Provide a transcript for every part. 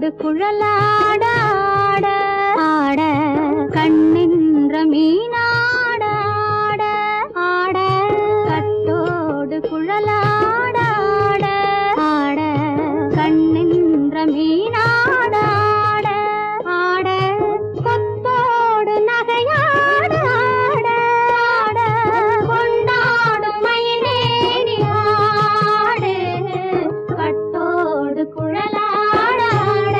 கட்டோடு குழலாட ஆட ஆட கண்ணின்ற மீனாட ஆட ஆட கட்டோடு குழலாட ஆட ஆட கண்ணின்ற மீனாட ஆட ஆட கொத்தோடு நகையாட ஆட ஆட கொண்டாடும் மயிலேறி ஆடு கட்டோடு குழலாட ஆட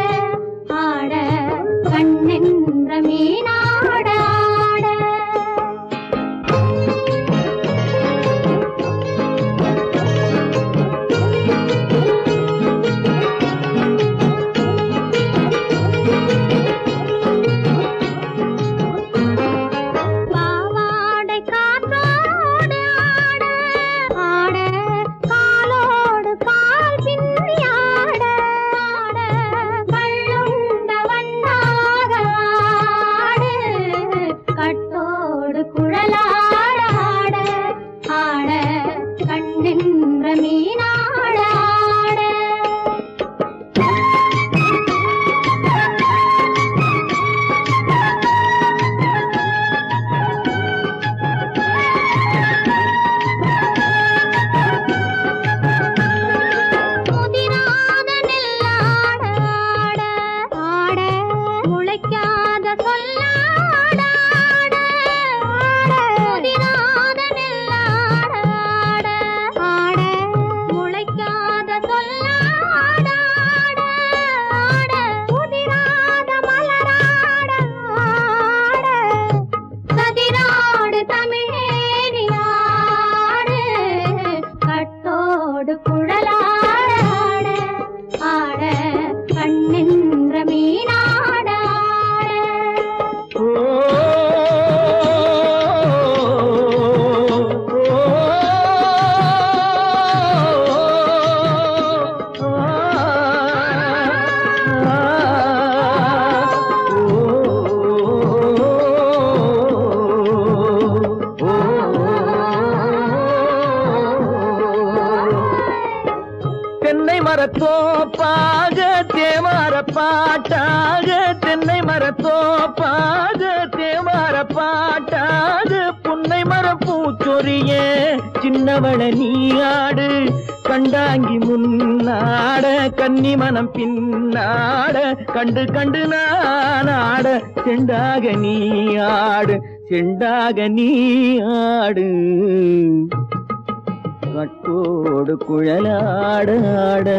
ஆட கண்ணென்ற மீனாட ஆட பாவாடை காற்றோடு ஆட ஆட காலோடு கால் பின்னி ஆட ஆட கள்ளுண்ட வண்ணாக ஆடு கட்டோடு குழலாட ஆட ஆட கண்ணென்ற மீனாட ஆட முதிராத நெல்லாட ஆட ஆட முளைக்காத சொல்லாட ஆட ஆட முதிராத நெல்லாட ஆட ஆட முளைக்காத சொல்லாட ஆட ஆட முதிராத மலராட ஆட கதிராடு தமிழேறி ஆடு கட்டோடு குழலாட ஆட ஆட கண்ணென்ற மீனாட ஆட தென்னை மரத்தோப்பாக தேமார பாட்டாக தென்னை மரத்தோப்பாக தேமார பாட்டாக புன்னை மரப்பூச்சொரிய சின்னவள நீயாடு கண்டாங்கி முன்னாட கன்னி மனம் பின்னாட கண்டு கண்டு நானாட செண்டாக நீயாடு செண்டாக நீயாடு கட்டோடு குழலாட ஆட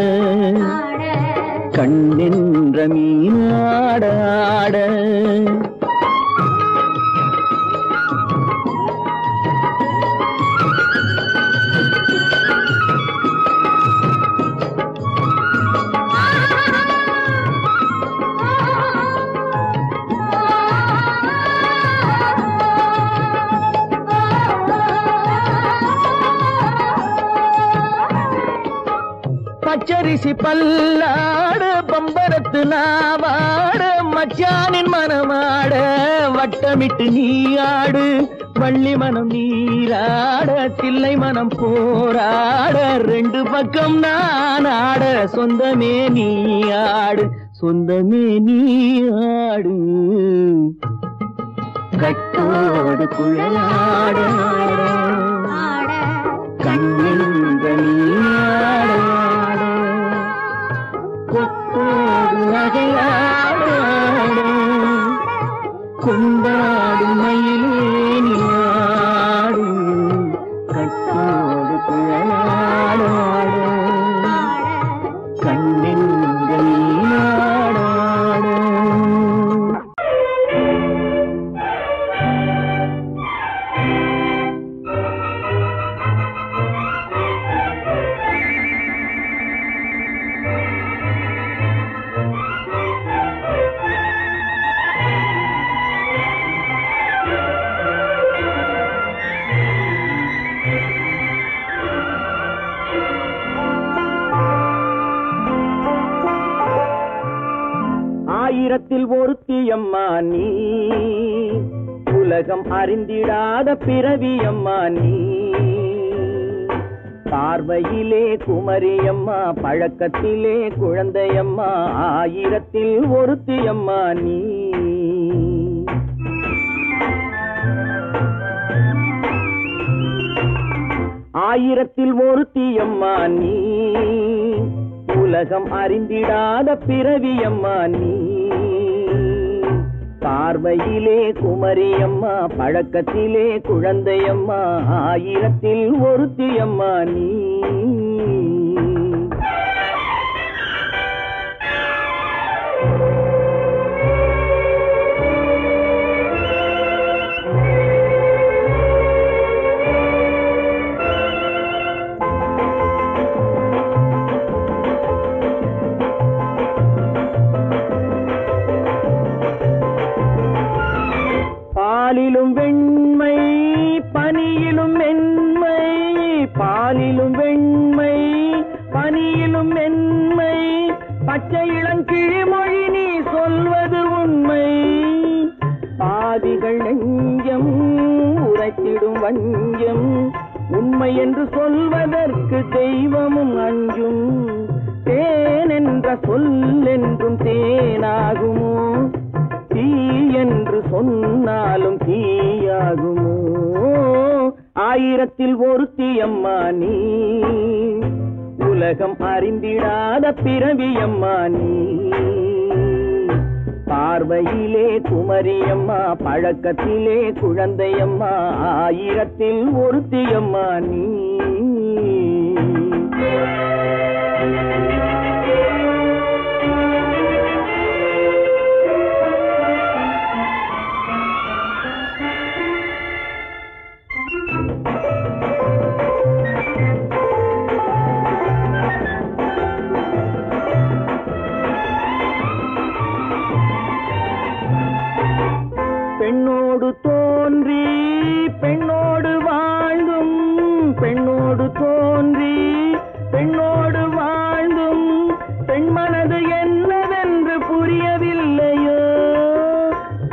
கண்ணின்ற மீனாட ஆட பச்சரிசி பல்லாட பம்பரத்து நாவாட மச்சானின் மனமாட வட்டமிட்டு நீயாடு வள்ளி மனம் நீராட தில்லை மனம் போராட ரெண்டு பக்கம் நான் ஆட சொந்தமே நீயாடு சொந்தமே நீயாடு கட்டோடு குழலாட ஆட கண்ணின்ற நீயாட கொத்தோடு நகையாட கொண்டாடு மயிலே நீயாடு கட்டோடு குழலாட கண்ணின்ற நீயாட ஆயிரத்தில் ஒருத்தியம்மா நீ உலகம் அறிந்திடாத பிறவியம்மா நீ பார்வையிலே குமரியம்மா, பழக்கத்திலே குழந்தையம்மா, ஆயிரத்தில் ஒருத்தியம்மா நீ. ஆயிரத்தில் ஒருத்தியம்மா நீ, உலகம் அறிந்திடாத பிறவியம்மா நீ. பார்வையிலே குமரியம்மா, பழக்கத்திலே குழந்தையம்மா, ஆயிரத்தில் ஒருத்தியம்மா நீ. பாலிலும் வெண்மை பனியிலும் மென்மை, பாலிலும் வெண்மை பனியிலும் மென்மை, பச்சை இளங்கிழிமொழி நீ சொல்வது உண்மை. பாதிகள் நெஞ்சம் உரைத்திடும் வஞ்சம், உண்மை என்று சொல்வதற்கு தெய்வமும் அஞ்சும். தேன் என்ற சொல் என்றும் தேனாகுமோ, தீ என்று சொன்னாலும் தீயாகுமோ. ஆயிரத்தில் ஒருத்தியம்மா நீ, உலகம் அறிந்திடாத பிறவியம்மா நீ. பார்வையிலே குமரியம்மா, பழக்கத்திலே குழந்தையம்மா, ஆயிரத்தில் ஒருத்தியம்மா நீ. பெண்ணோடு தோன்றி பெண்ணோடு வாழ்ந்தும், பெண்ணோடு தோன்றி பெண்ணோடு வாழ்ந்தும், பெண் மனது என்னவென்று புரியவில்லையோ.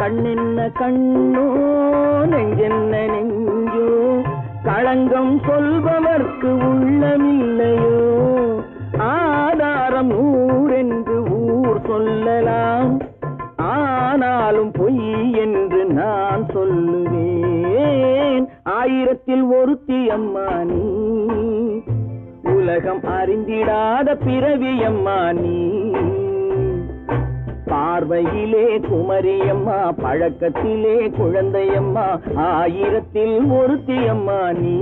கண்ணென்ன கண்ணோ, நெஞ்சென்ன நெஞ்சோ, களங்கம் சொல்பவர்க்கு உள்ளமில்லையோ. ஆதாரம் ஊரென்று ஊர் சொல்லலாம், ஆனாலும் பொய் என்று நான் சொல்லுவேன். ஆயிரத்தில் ஒருத்தியம்மா நீ, உலகம் அறிந்திடாத பிறவியம்மா நீ. பார்வையிலே குமரியம்மா, பழக்கத்திலே குழந்தையம்மா, ஆயிரத்தில் ஒருத்தியம்மா நீ.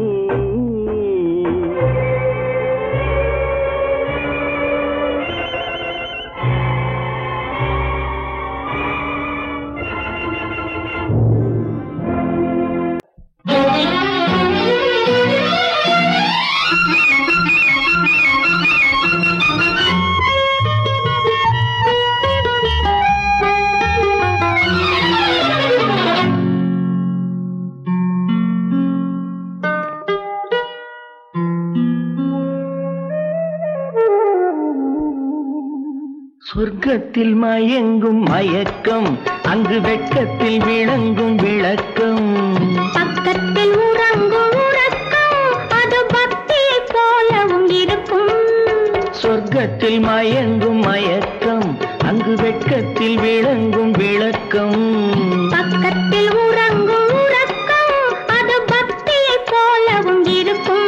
சொர்க்கத்தில் மயங்கும் மயக்கம், அங்கு வெட்கத்தில் விளங்கும் விளக்கம். பக்கத்தில் உறங்கும் உறக்கம், அது பக்தியை போலவும் இருக்கும். சொர்க்கத்தில் மயங்கும் மயக்கம், அங்கு வெட்கத்தில் விளங்கும் விளக்கம். பக்கத்தில் உறங்கும் உறக்கம், அது பக்தியை போலவும் இருக்கும்.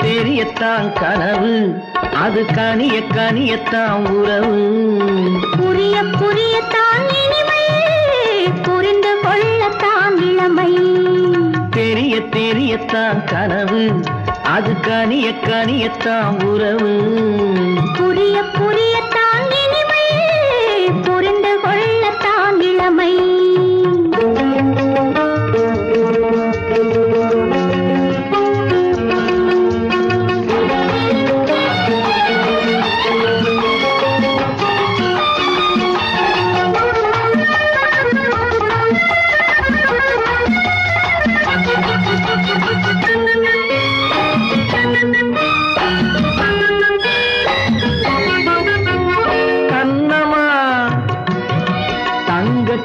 தெரியத்தான் கனவு, அது கனிய கனியத்தான் உறவு. புரிய புரியத்தான் இனிமை, புரிந்து கொள்ளத்தான் இளமை. தெரியத்தான் கனவு, அது கனிய கனியத்தான் உறவு. புரிய புரியத்தான் இனிமை, புரிந்து கொள்ளத்தான் இளமை.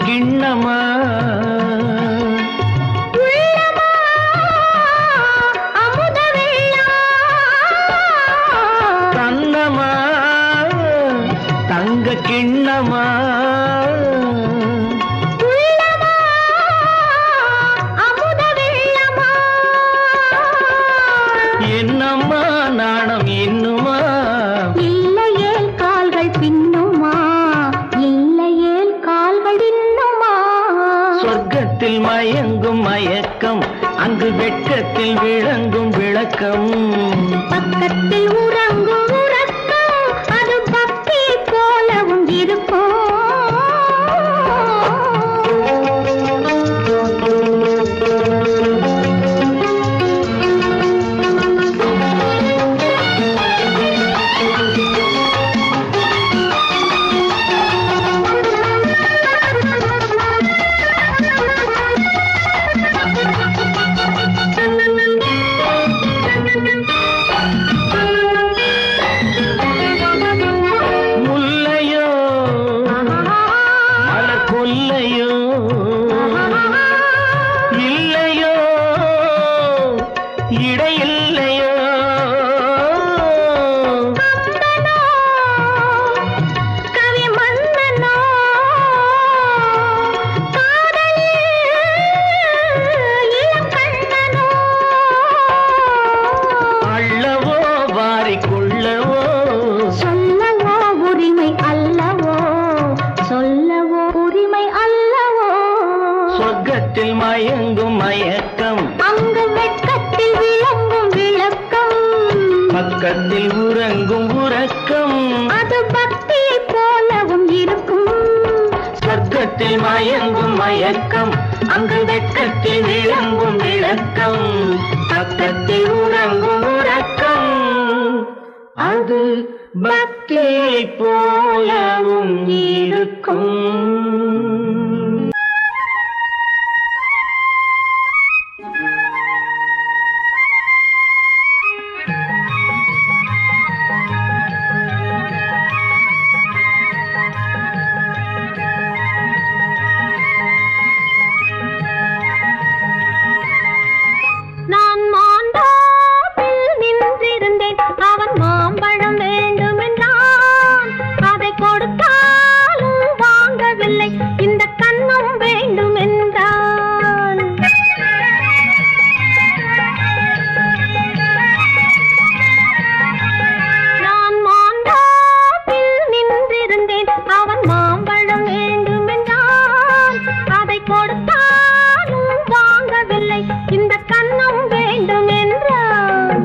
கிண்ணமா உள்ளமா அமுத வெள்ளம் கண்ணமா தங்க கிண்ணமா உள்ளமா அமுத வெள்ளமா என்னம்மா நாணம் இன்னுமா இல்லையேல் கால்கள் பின்னுமா இல்லையேல் கால்கள் இன்னுமா சொர்க்கத்தில் மயங்கும் மயக்கம் அங்கு வெட்கத்தில் விளங்கும் விளக்கம் பக்கத்தில் உறங்கும் உறக்கம் அது பக்தி போலவும் இருக்கும் முல்லையோ மலர் கொல்லையோ இல்லையோ இடையில்லையோ கம்பனோ கவி மன்னனோ காதலில் இளம் கண்ணனோ அள்ளவோ வாரிக்கொள்ளவோ சொல்லவோ உரிமை அல்லவோ சொல்லவோ உரிமை அல்லவோ சொர்க்கத்தில் மயங்கும் மயக்கம் அங்கு வெட்கத்தில் விளங்கும் விளக்கம் பக்கத்தில் உறங்கும் உறக்கம் அது பக்தி போலவும் இருக்கும் சொர்க்கத்தில் மயங்கும் மயக்கம் அங்கு வெட்கத்தில் விளங்கும் விளக்கம் பக்கத்தில் உறங்கும் உறக்கம் அது பக்தி போலவும் இருக்கும். நான் மாண்டாப்பில் நின்றிருந்தேன் அவன் மாம்பழம் வேண்டுமென்றான் அதை கொடுத்தாலும் வாங்கவில்லை இந்த கன்னம் வேண்டுமென்றான் நான் மாண்டாப்பில் நின்றிருந்தேன் அவன் மாம்பழம் வேண்டுமென்றான் அதை கொடுத்தாலும் வாங்கவில்லை இந்த கன்னம் வேண்டும் என்றான்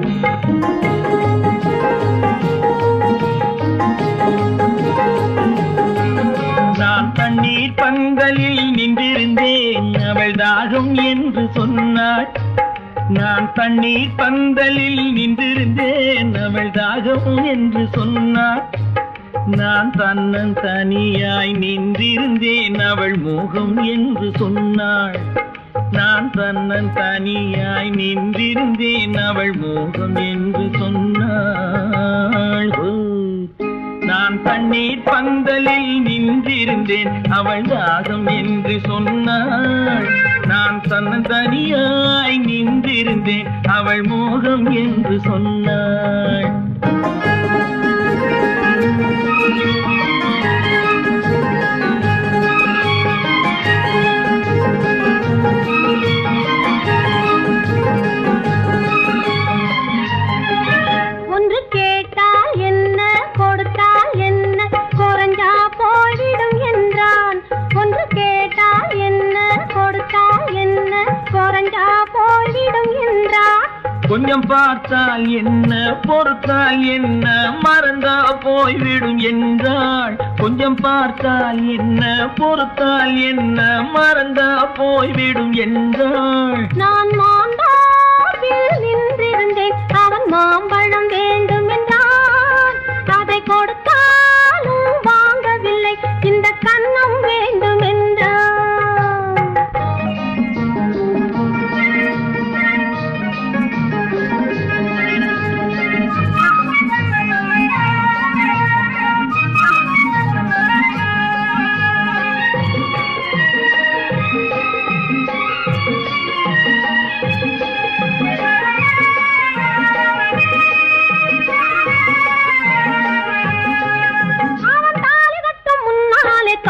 நான் தண்ணீர் பந்தலில் நின்றிருந்தேன் அவள் தாகம் என்று சொன்னாள். நான் தண்ணீர் பந்தலில் நின்றிருந்தேன் அவள் தாகம் என்று சொன்னாள். நான் தன்னன் தனியாய் நின்றிருந்தேன் அவள் மோகம் என்று சொன்னாள். நான் தன்னன் தனியாய் நின்றிருந்தேன் அவள் மோகம் என்று சொன்னாள். நான் தண்ணீர் பந்தலில் நின்றிருந்தேன் அவள் தாகம் என்று சொன்னாள். நான் தன்னன் தனியாய் நின்றிருந்தேன் அவள் மோகம் என்று சொன்னாள். ஒன்று கேட்டால் என்ன கொடுத்தால் என்ன குறைஞ்சா போய்விடும் என்றான் ஒன்று கேட்டால் என்ன கொடுத்தால் என்ன குறைஞ்சா போய்விடும் என்றான் கொஞ்சம் பார்த்தால் என்ன பொறுத்தால் என்ன மறந்தா போய்விடும் என்றாள். கொஞ்சம் பார்த்தால் என்ன பொறுத்தால் என்ன மறந்தா போய்விடும் என்றாள். நான் மாண்டாப்பில் நின்றிருந்தேன் அவன் மாம்பழம் வேண்டும் என்றான் அதை கொடுத்தாலும் வாங்கவில்லை இந்த கன்னம் வேண்டும் என்றான்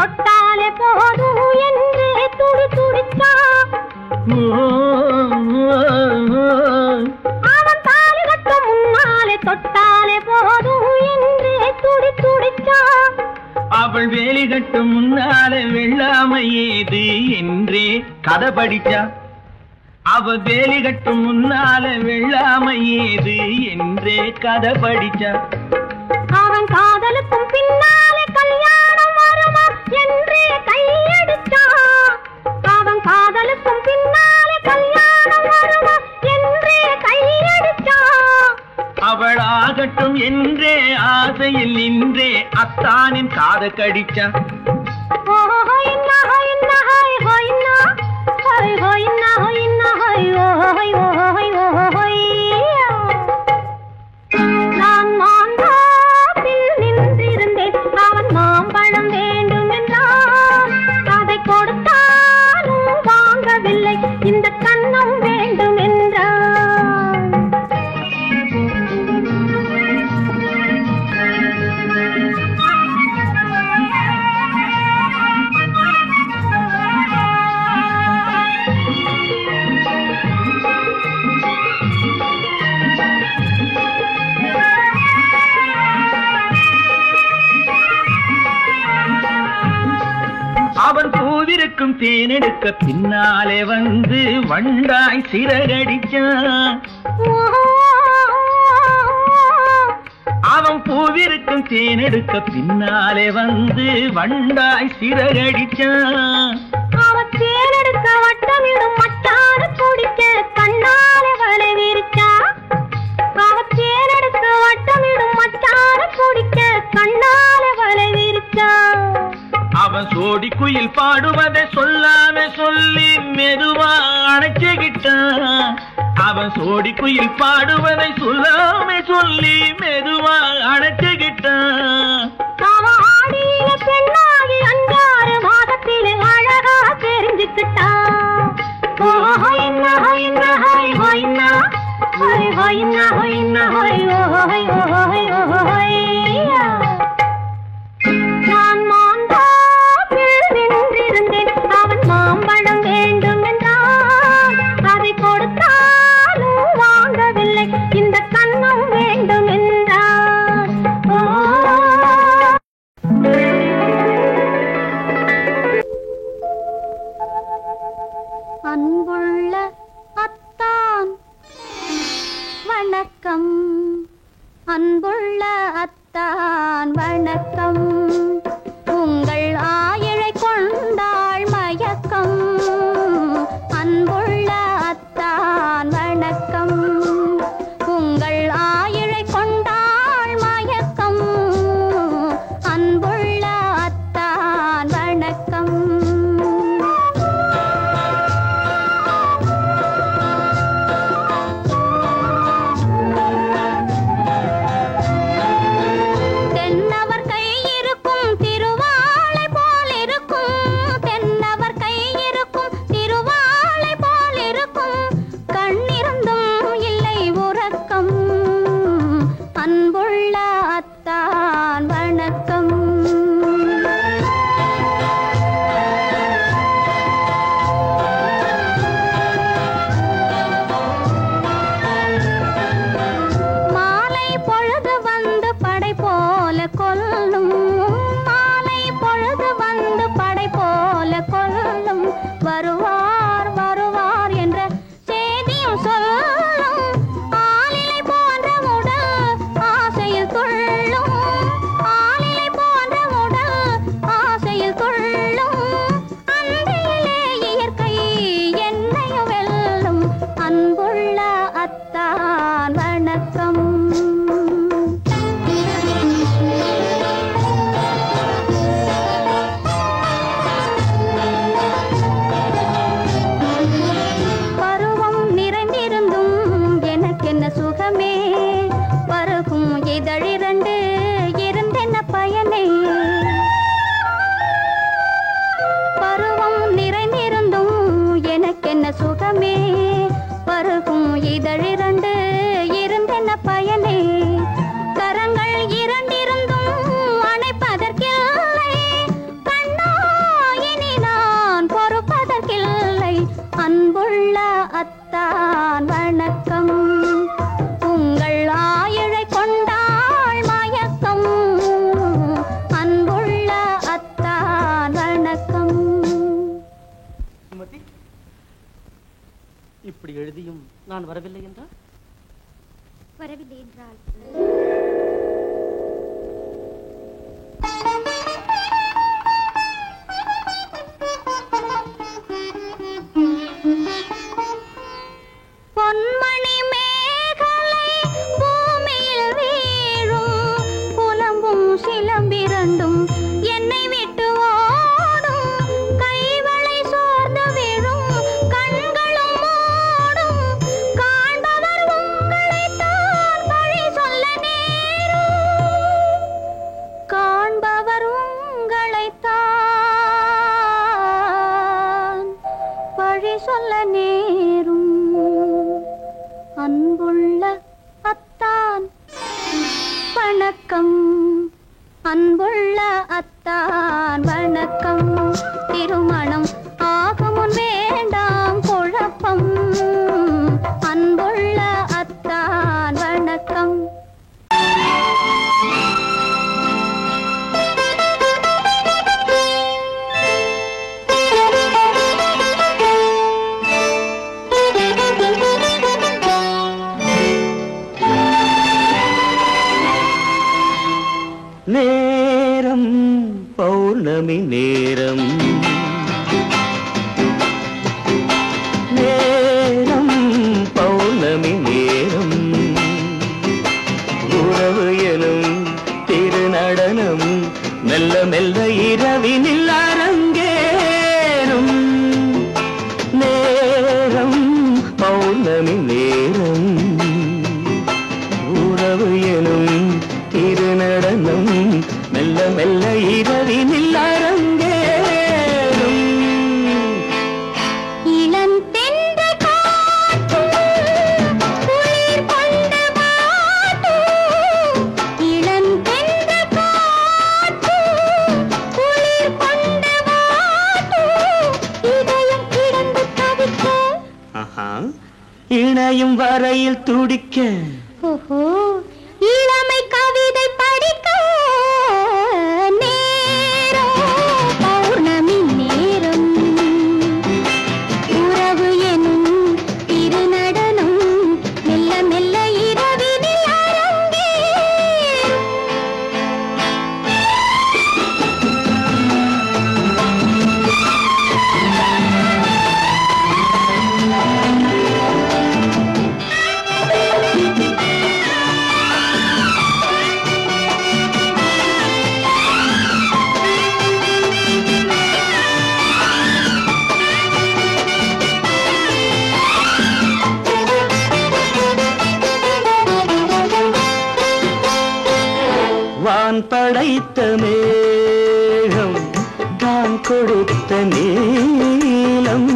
தொட்டாலே போதும் என்று துடி துடிச்சா அவன் தாலி கட்டும் முன்னாலே தொட்டாலே போதும் என்று துடி துடிச்சா அவள் வேலி கட்டும் முன்னாலே வெள்ளாமை ஏது என்றே கதை படிச்சா அவ வேலி கட்டும் முன்னாலே வெள்ளாமை ஏது என்றே கதை படிச்சா அவன் காதலுக்கும் பின்னாலே கல்யாணம் வருமா என்றே கையடிச்சா அவன் காதலுக்கும் பின்னாலே கல்யாணம் வருமா என்றே கையடிச்சா அவள் ஆகட்டும் என்றே ஆசையில் நின்றே அத்தானின் காத கடிச்சா நான் மாந்தாப்பில் நின்றிருந்தேன் அவன் மாம்பழம் வேண்டும் என்றான் அதை கொடுத்தாலும் வாங்கவில்லை இந்த கன்னம் வேண்டும் என்றான் அவன் பூவிருக்கும் தேனெடுக்க பின்னாலே வந்து வண்டாய் சிறகடிச்சான் அவன் பூவிருக்கும் தேனெடுக்க பின்னாலே வந்து வண்டாய் சிறகடிச்சான் அவன் தேனெடுக்க வட்டமிடும் மட்டாறு குடிக்க கண்ணாலே வலை விரிச்சா அவன் தேனெடுக்க வட்டமிடும் மட்டாறு குடிக்க கண்ணாலே வலை விரிச்சா அவன் சோடி குயில் பாடுவதை சொல்லாம சொல்லி மெதுவா அணைச்சுக்கிட்டான் அவன் சோடி குயில் பாடுவதை சொல்லாம சொல்லி மெதுவா அணைச்சுக்கிட்டான் அவன் ஆடியில பெண்ணாகி 5-6 மாதத்திலே அழகா தெரிஞ்சுக்கிட்டான் நான் மாந்தாப்பில் நின்றிருந்தேன் அவன் மாம்பழம் வேண்டும் என்றான் அதை கொடுத்தாலும் வாங்கவில்லை இந்த கன்னம் வேண்டும் என்றான் அன்புள்ள அத்தான் வணக்கம் அன்புள்ள அத்தான் வணக்கம் உங்கள் ஆயிழை கொண்டாள் மயக்கம் அன்புள்ள அத்தான் வணக்கம் உங்கள் ஆயிழை கொண்டாள் மயக்கம் அன்புள்ள அத்தான் வணக்கம் தென்னவர் கை இருக்கும் திருவாளை போல் இருக்கும் தென்னவர் கை இருக்கும் திருவாளை போல் இருக்கும் கண்ணிருந்தும் இல்லை உறக்கம் அன்புள்ள அத்தான் வணக்கம் மாலை பொழுது வந்து படை போல கொல்லும் மாலை பொழுது வந்து படை போல கொல்லும் வருவார் வருவார் என்ற செய்தியும் சொல்லும் ஆளிலை போன்ற உடல் ஆசையில் துள்ளும் ஆளிலை போன்ற உடல் ஆசையில் துள்ளும் அன்பிலே இயற்கை என்னையும் வெல்லும் அன்புள்ள அத்தான் வணக்கம் பருவம் நிறைந்திருந்தும் எனக்கென்ன சுகமே பருகும் இதழிரண்டு இருந்தென்ன பயனே பருவம் நிறைந்திருந்தும் எனக்கென்ன சுகமே பருகும் இதழிரண்டு இருந்தென்ன பயனே கரங்கள் இரண்டிருந்தும் அணைப்பதற்கில்லை கண்ணோ இப்படி எழுதியும் நான் வரவில்லை என்றால் வரவில்லை என்றால் பொன்மணி மேகலை பூமியில் வீழும் புலம்பும் சிலம்பிரண்டும் என்னை விட்டு ஓடும் கைவளை சோர்ந்து விழும் கண்களும் மூடும் காண்பவர் உங்களைத்தான் பழி சொல்ல நேரும் காண்பவர் உங்களைத்தான் பழி சொல்ல நேரும் அன்புள்ள அத்தான் வணக்கம் அன்புள்ள அத்தான் வணக்கம் திருமணம் ஆகமுன் வேண்டாம் குழப்பம் அன்புள்ள அத்தான் வணக்கம் நேரம் பௌர்ணமி நேரம் நேரம் பௌர்ணமி நேரம் உறவு எனும் திருநடனம் மெல்ல மெல்ல இரவினில் அரங்கேறும் நேரம் பௌர்ணமி நேரம் உறவு எனும் திருநடனம் மெல்ல மெல்ல இரவினில் அரங்கேறும் இளந்தென்றல் காற்றும் குளிர் கொண்டு வாட்டும் இளந்தென்றல் காற்றும் குளிர் கொண்டு வாட்டும் இதயம் கிடந்து தவிக்க இணையும் வரையில் துடிக்க ஓஹோ இளமை கவிதை படிக்க நேரம் பௌர்ணமி நேரம் உறவு எனும் திருநடனம் மெல்ல மெல்ல இரவினில் அரங்கேறும் வான் படைத்த மேகம் தான் கொடுத்த நீலம்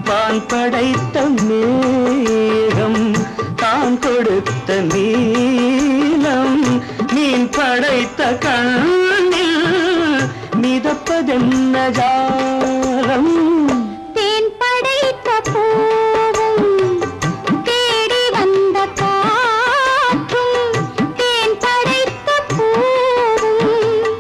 வான் படைத்த மேகம் தான் கொடுத்த நீலம் மீன் படைத்த கண்ணில் மிதப்பதென்ன ஜாலம் தேன் படைத்த பூவும் தேடி வந்த காற்றும் தேன் படைத்த பூவும்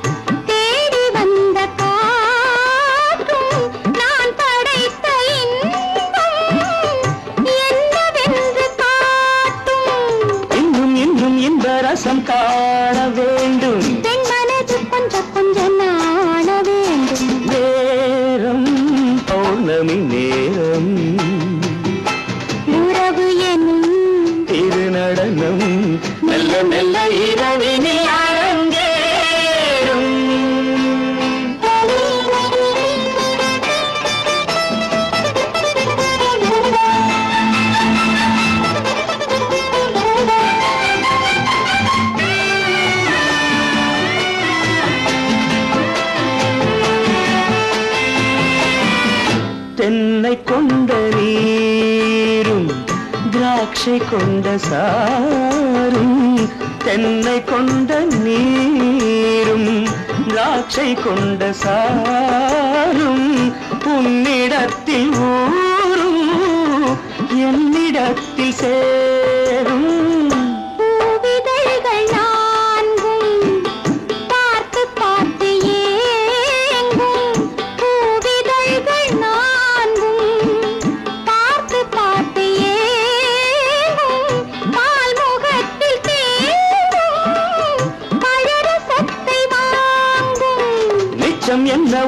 தேடி வந்த காற்றும் நான் படைத்த இன்பம் என்னவென்று காட்டும் இன்னும் இன்னும் இன்ப ரசம் காண வேண்டும் பெண் மனது கொஞ்சம் கொஞ்சம் நாண வேண்டும் நேரம் பௌர்ணமி நேரம் உறவு எனும் திருநடனம் மெல்ல மெல்ல இரவினில் அரங்கேறும் தென்னை கொண்ட நீரும் திராட்சை கொண்ட சாரும் தென்னை கொண்ட நீரும் திராட்சை கொண்ட சாரும் உன்னிடத்தில் ஊரும் என்னிடத்தில் சேரும் பூவிதழ்கள் நான்கும் பார்த்து பார்த்து ஏங்கும் பூவிதழ்கள் நான்கும் பார்த்து பார்த்து ஏங்கும்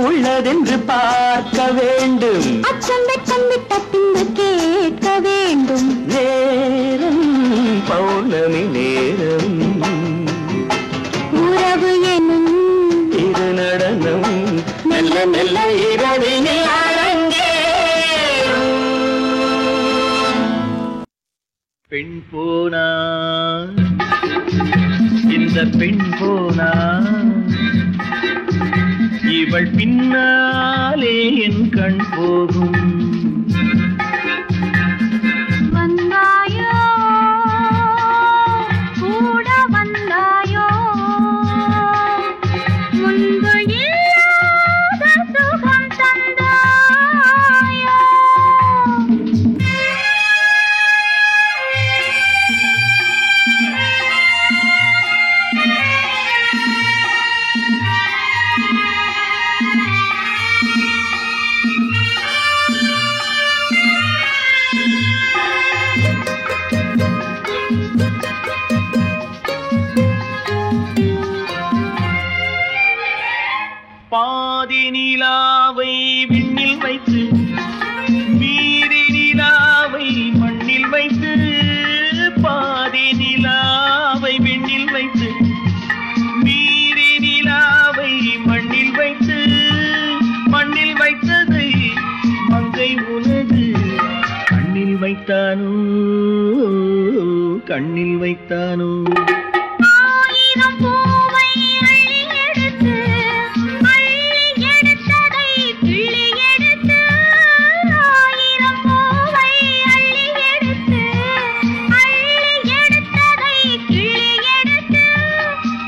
உள்ளதென்று பார்க்க வேண்டும். அச்சம் வெச்சம் விட்ட பின்பு கேட்க வேண்டும். நேரம் பௌர்ணமி நேரம், உறவு எனும் இரு நடனம் மெல்ல மெல்ல இரவினில் அரங்கேறும். பெண் போனா இந்த பெண் போனா இவள் பின்னாலே என் கண் போகும். வந்தாயோ கூட வந்தாயோ முன்பு இல்லாத சுகம் தந்தாயோ. பாதி நிலாவை விண்ணில் வைத்து மீதி நிலாவை மண்ணில் வைத்து, பாதி நிலாவை விண்ணில் வைத்து மீதி நிலாவை மண்ணில் வைத்து, மண்ணில் வைத்ததை மங்கை உனது கண்ணில் வைத்தானோ, கண்ணில் வைத்தானோ. ஆயிரம் பூவை அள்ளி எடுத்து அள்ளி எடுத்ததை கிள்ளி எடுத்து, ஆயிரம் பூவை அள்ளி எடுத்து அள்ளி எடுத்ததை கிள்ளி எடுத்து,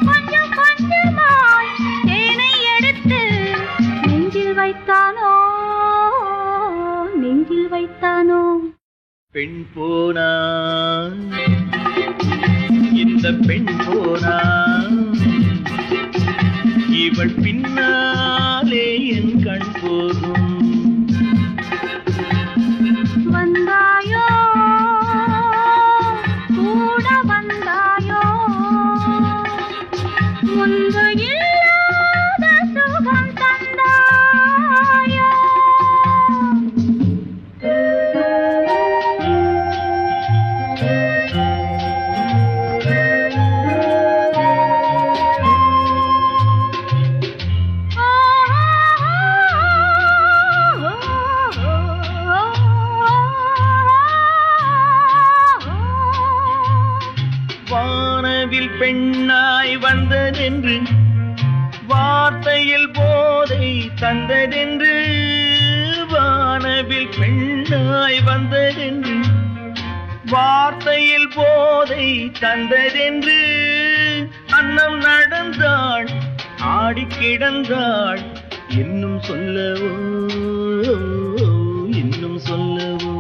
கொஞ்சம் கொஞ்சமாய் தேனை எடுத்து நெஞ்சில் வைத்தானோ, நெஞ்சில் வைத்தானோ. பெண் போனா இந்த பெண் போனா இவள் பின்னாலே என் கண் போகும். வந்தாயோ கூட வந்தாயோ முன்பு இல்லாத சுகம் தந்தாயோ. வானவில் பெண்ணாய் வந்ததென்று வார்த்தையில் போதை தந்ததென்று, வானவில் பெண்ணாய் வந்ததென்று வார்த்தையில் போதை தந்ததென்று, அன்னம் நடந்தாள் ஆடி கிடந்தாள் இன்னும் சொல்லவோ, இன்னும் சொல்லவோ.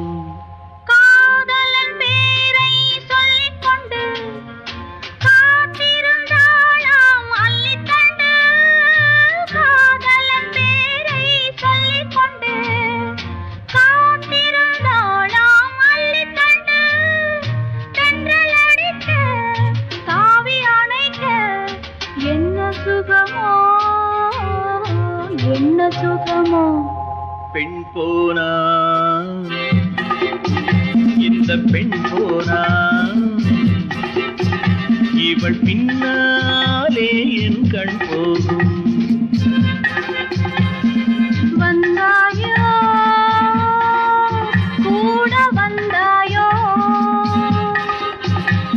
காதலன் பேரை சொல்லிக் கொண்டு காத்திருந்தாளாம் அள்ளித்தண்டு, காதலன் பேரை சொல்லிக் கொண்டு காத்திருந்தாளாம் அள்ளித்தண்டு, தென்றல் அடிக்க தாவி அணைக்க என்ன சுகமோ, என்ன சுகமோ. பெண் போனா இந்த பெண் போனா இவள் பின்னாலே என் கண் போகும். வந்தாயோ கூட வந்தாயோ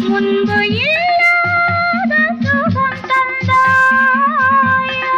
முன்பு இல்லாத சுகம் தந்தாயோ.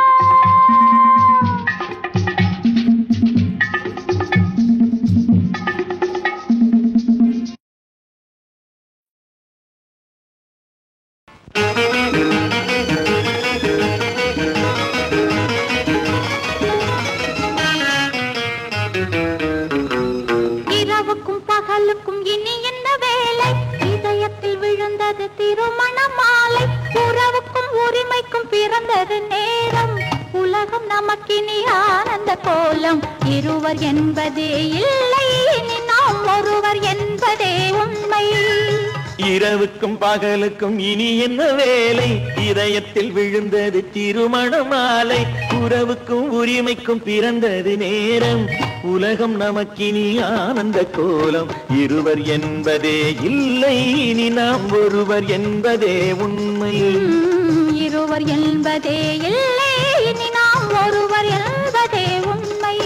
இரவுக்கும் பகலுக்கும் இனி என்ன வேலை, இதயத்தில் விழுந்தது திருமண மாலை, உறவுக்கும் உரிமைக்கும் பிறந்தது நேரம், உலகம் நமக்கினி ஆனந்த கோலம், இருவர் என்பதே இல்லை இனி நாம் ஒருவர் என்பதே உண்மை. இரவுக்கும் பகலுக்கும் இனி என்ன வேலை, இதயத்தில் விழுந்தது திருமண மாலை. உறவுக்கும் உரிமைக்கும் பிறந்தது நேரம், உலகம் நமக்கினி ஆனந்த கோலம். இருவர் என்பதே இல்லை, இனி நாம் ஒருவர் என்பதே உண்மை. இருவர் என்பதே இல்லை, இனி நாம் ஒருவர் என்பதே உண்மை.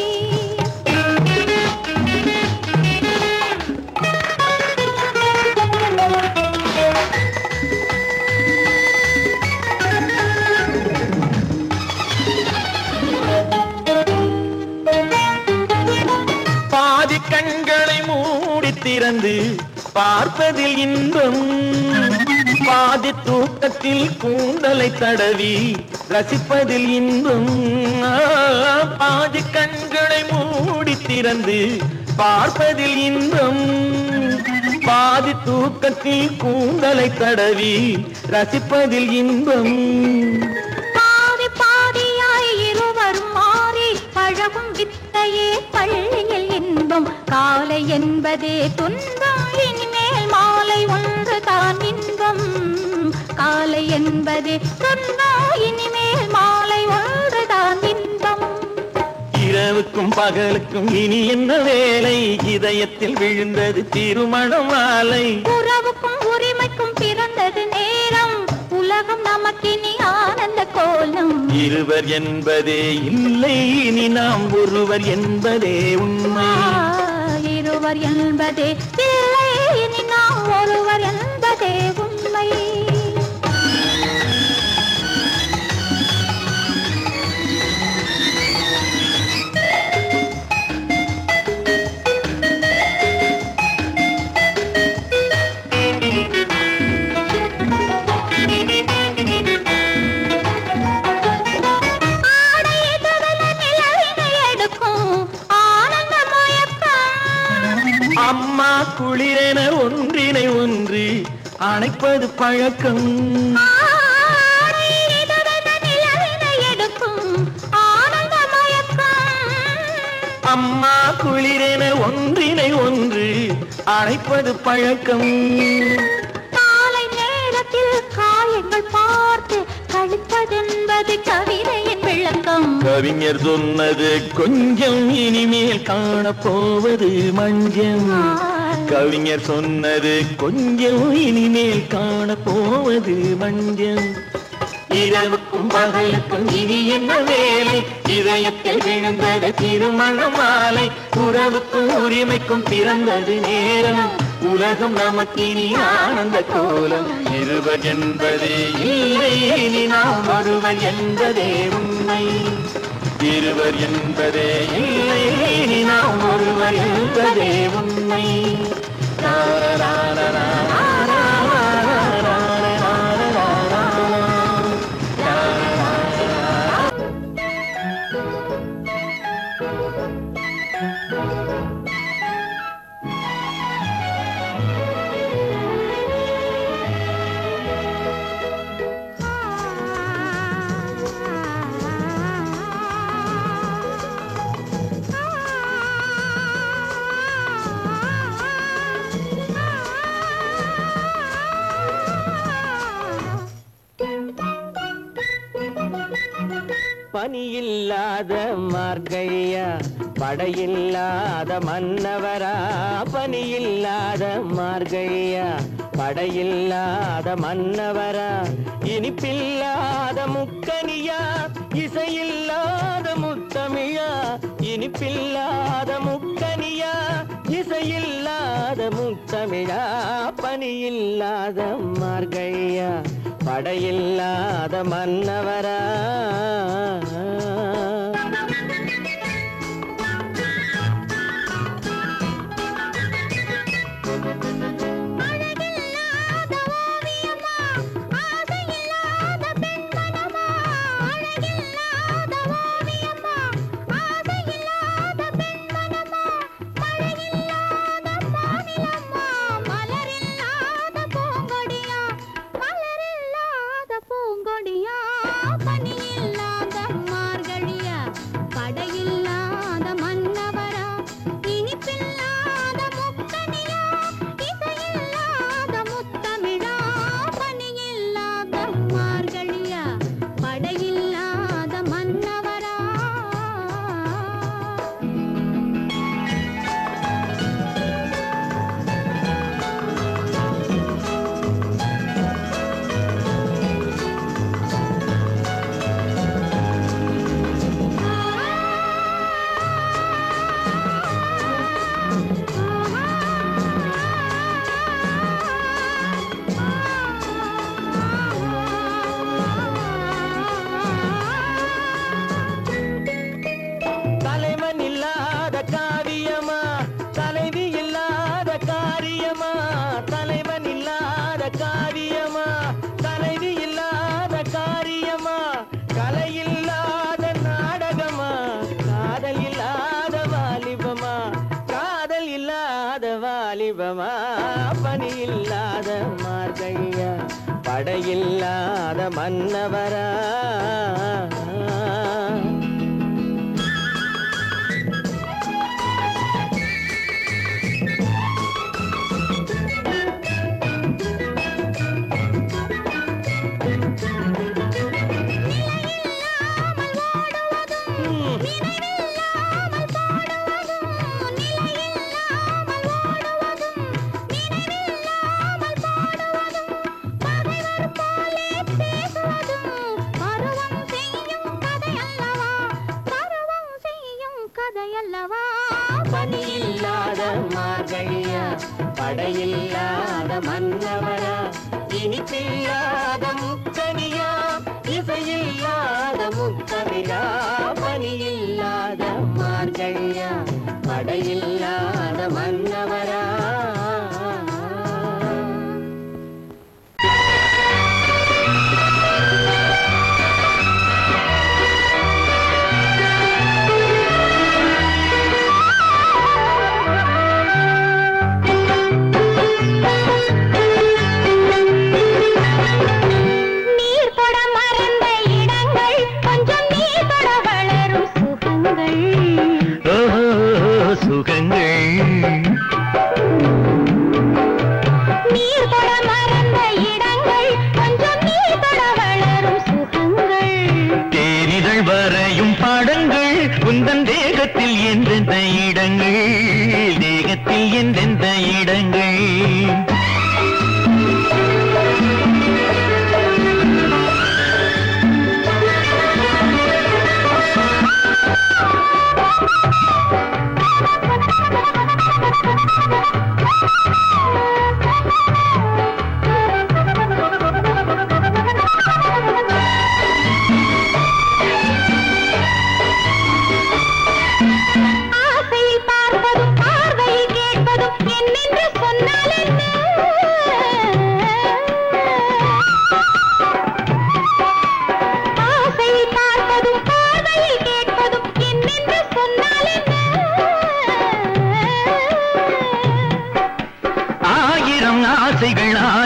பாதி கண்களை மூடி திறந்து பார்ப்பதில் இன்பம், பாதி தூக்கத்தில் கூந்தலை தடவி ரசிப்பதில் இன்பம். பாதி கண்களை மூடி திறந்து பார்ப்பதில் இன்பம், பாதி தூக்கத்தில் கூந்தலை தடவி ரசிப்பதில் இன்பம். பாதி பாதியாய் இருவர் மாறி பழகும் வித்தையே பள்ளியில் இன்பம். காலை என்பதே துன்பம், இனிமேல் மாலை ஒன்று தான் இன்பம். காலை என்பதே துன்பம், இனிமேல் மாலை ஒன்று தான் இன்பம். இரவுக்கும் பகலுக்கும் இனி என்ன வேலை, இதயத்தில் விழுந்தது திருமண மாலை. உறவுக்கும் உரிமைக்கும் பிறந்தது நேரம், உலகம் நமக்கினி ஆனந்த கோலம். இருவர் என்பதே இல்லை, இனி நாம் ஒருவர் என்பதே உண்மை. இருவர் என்பதே இல்லை, இனி நாம் ஒருவர் என்பதே உண்மை. அம்மா குளிரென ஒன்றினை ஒன்று அணைப்பது பழக்கம். அம்மா குளிரென ஒன்றினை ஒன்று அணைப்பது பழக்கம். காலை நேரத்தில் காயங்கள் பார்த்து கழிப்பதென்பது கவிதையின் விளக்கம். கவிஞர் சொன்னது கொஞ்சம், இனிமேல் காணப்போவது மஞ்சம். கவிஞர் சொன்னது கொஞ்சம், இனிமேல் காணப்போவது மஞ்சம். இரவுக்கும் பகலுக்கும் இனி என்ன வேலை, இதயத்தில் விழுந்தது திருமண மாலை. உறவுக்கும் உரிமைக்கும் பிறந்தது நேரம், உலகம் நமக்கினி ஆனந்த கோலம். இருவர் என்பதே இல்லை, இனி நாம் ஒருவர் என்பதே உண்மை. இருவர் என்பதே இல்லை, இனி நாம் ஒருவர் என்பதே உண்மை. பனியில்லாத மார்கழியா, படையில்லாத மன்னவரா. பனியில்லாத மார்கழியா, படையில்லாத மன்னவரா. இனிப்பில்லாத முக்கனியா, இசையில்லாத முத்தமிழா. இனிப்பில்லாத முக்கனியா, இசையில்லாத முத்தமிழா. பனியில்லாத மார்கழியா, படையில்லாத மன்னவரா. பனியில்லாத தீபமா பனி இல்லாத மார்கழியா படையில்லாத மன்னவரா பனியில்லாத மார்கழியா படையில்லாத மன்னவரா இனிப்பில்லாத முக்கனியா இசையில்லாத முக்கவிரா பனியில்லாத மார்கழியா படையில்லாத மன்னவரா உந்தன் தேகத்தில் எந்தெந்த இடங்கள் தேகத்தில் எந்தெந்த இடங்கள்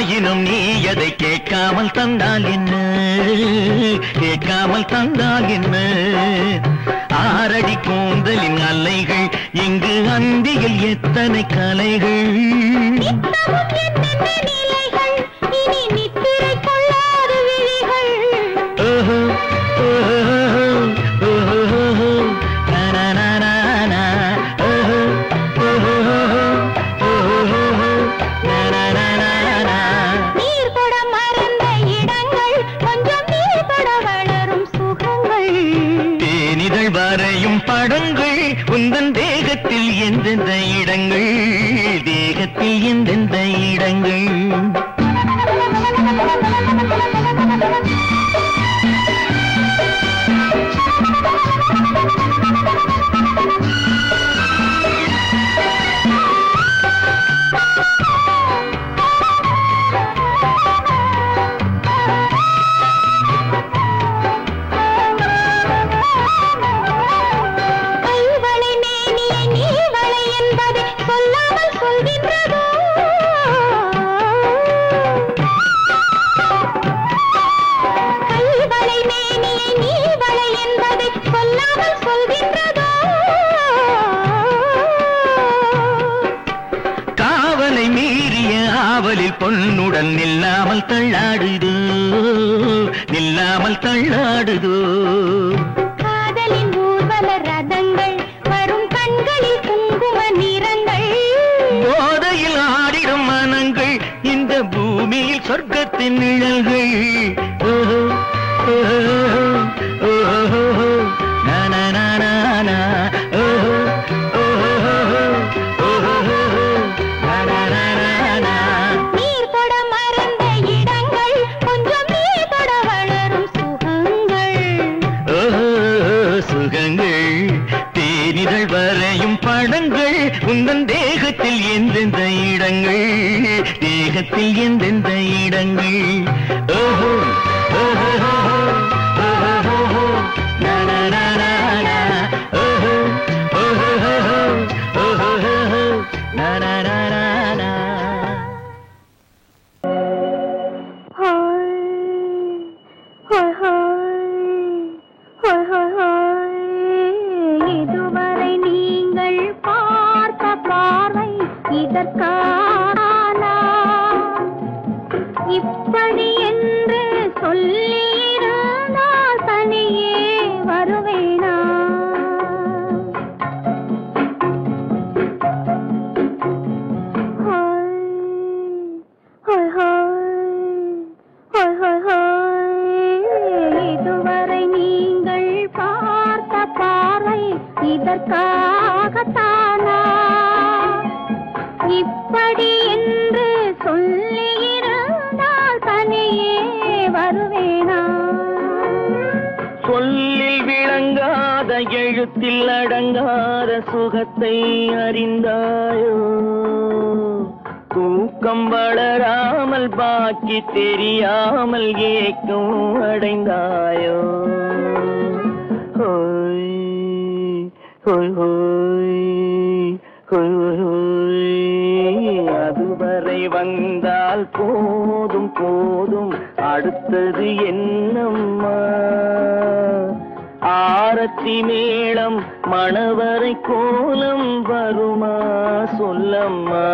ஆயினும் நீ அதை கேட்காமல் தந்தால் என்ன கேட்காமல் தந்தால் என்ன ஆரடி கூந்தலின் அலைகள் இங்கு அந்தியில் எத்தனை கலைகள் ஓஹோ வரையும் படங்கள் உந்தன் தேகத்தில் எந்தெந்த இடங்கள் தேகத்தில் எந்தெந்த இடங்கள் பொன்னுடன் நில்லாமல் தள்ளாடுதோ நில்லாமல் தள்ளாடுதோ காதலின் ஊர்வல ரதங்கள் வரும் கண்களில் குங்கும நிறங்கள் போதையில் ஆடிடும் மனங்கள் இந்த பூமியில் சொர்க்கத்தின் நிழல்கள் ஓஹோ ஓஹோ ஓஹோ நானா ஓஹோ தேனிதழ் வரையும் படங்கள் உந்தன் தேகத்தில் எந்தெந்த இடங்கள் தேகத்தில் எந்தெந்த இடங்கள் ஓஹோ ஓஹோ ஓஹோ ஓஹோ ஓஹோ ஓஹோ இதற்கானா இப்படி என்று சொல்லியிருந்தால் தனியே வருவேனா? இதுவரை நீங்கள் பார்த்த பார்வை இதற்காகத்தானா இப்படி என்று சொல்லியிருந்தால் தனியே வருவேனா? சொல்லில் விளங்காத எழுத்தில் அடங்காத சுகத்தை அறிந்தாயோ? தூக்கம் வளராமல் பாக்கி தெரியாமல் ஏக்கம் அடைந்தாயோ? ஹோய் ஹோய் ஹோய் ஹோய் ஹோய். அதுவரை வந்தால் போதும் போதும், அடுத்தது என்னம்மா? ஆரத்தி மேளம் மணவரை கோலம் வருமா சொல்லம்மா?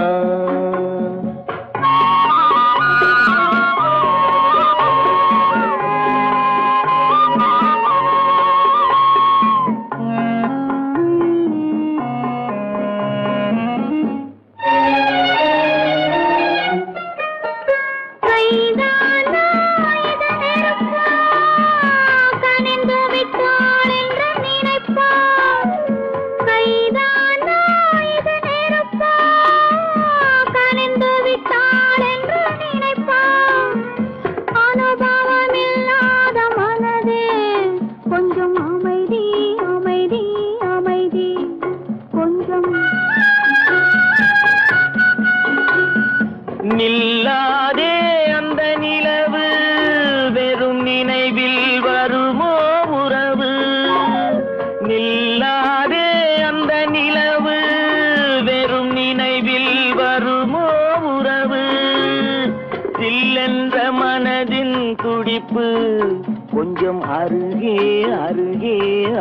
நில்லாதே அந்த நிலவு, வெறும் நினைவில் வருமோ உறவு? நில்லாதே அந்த நிலவு, வெறும் நினைவில் வருமோ உறவு? சில்லென்ற மனதின் துடிப்பு கொஞ்சம் அருகே அருகே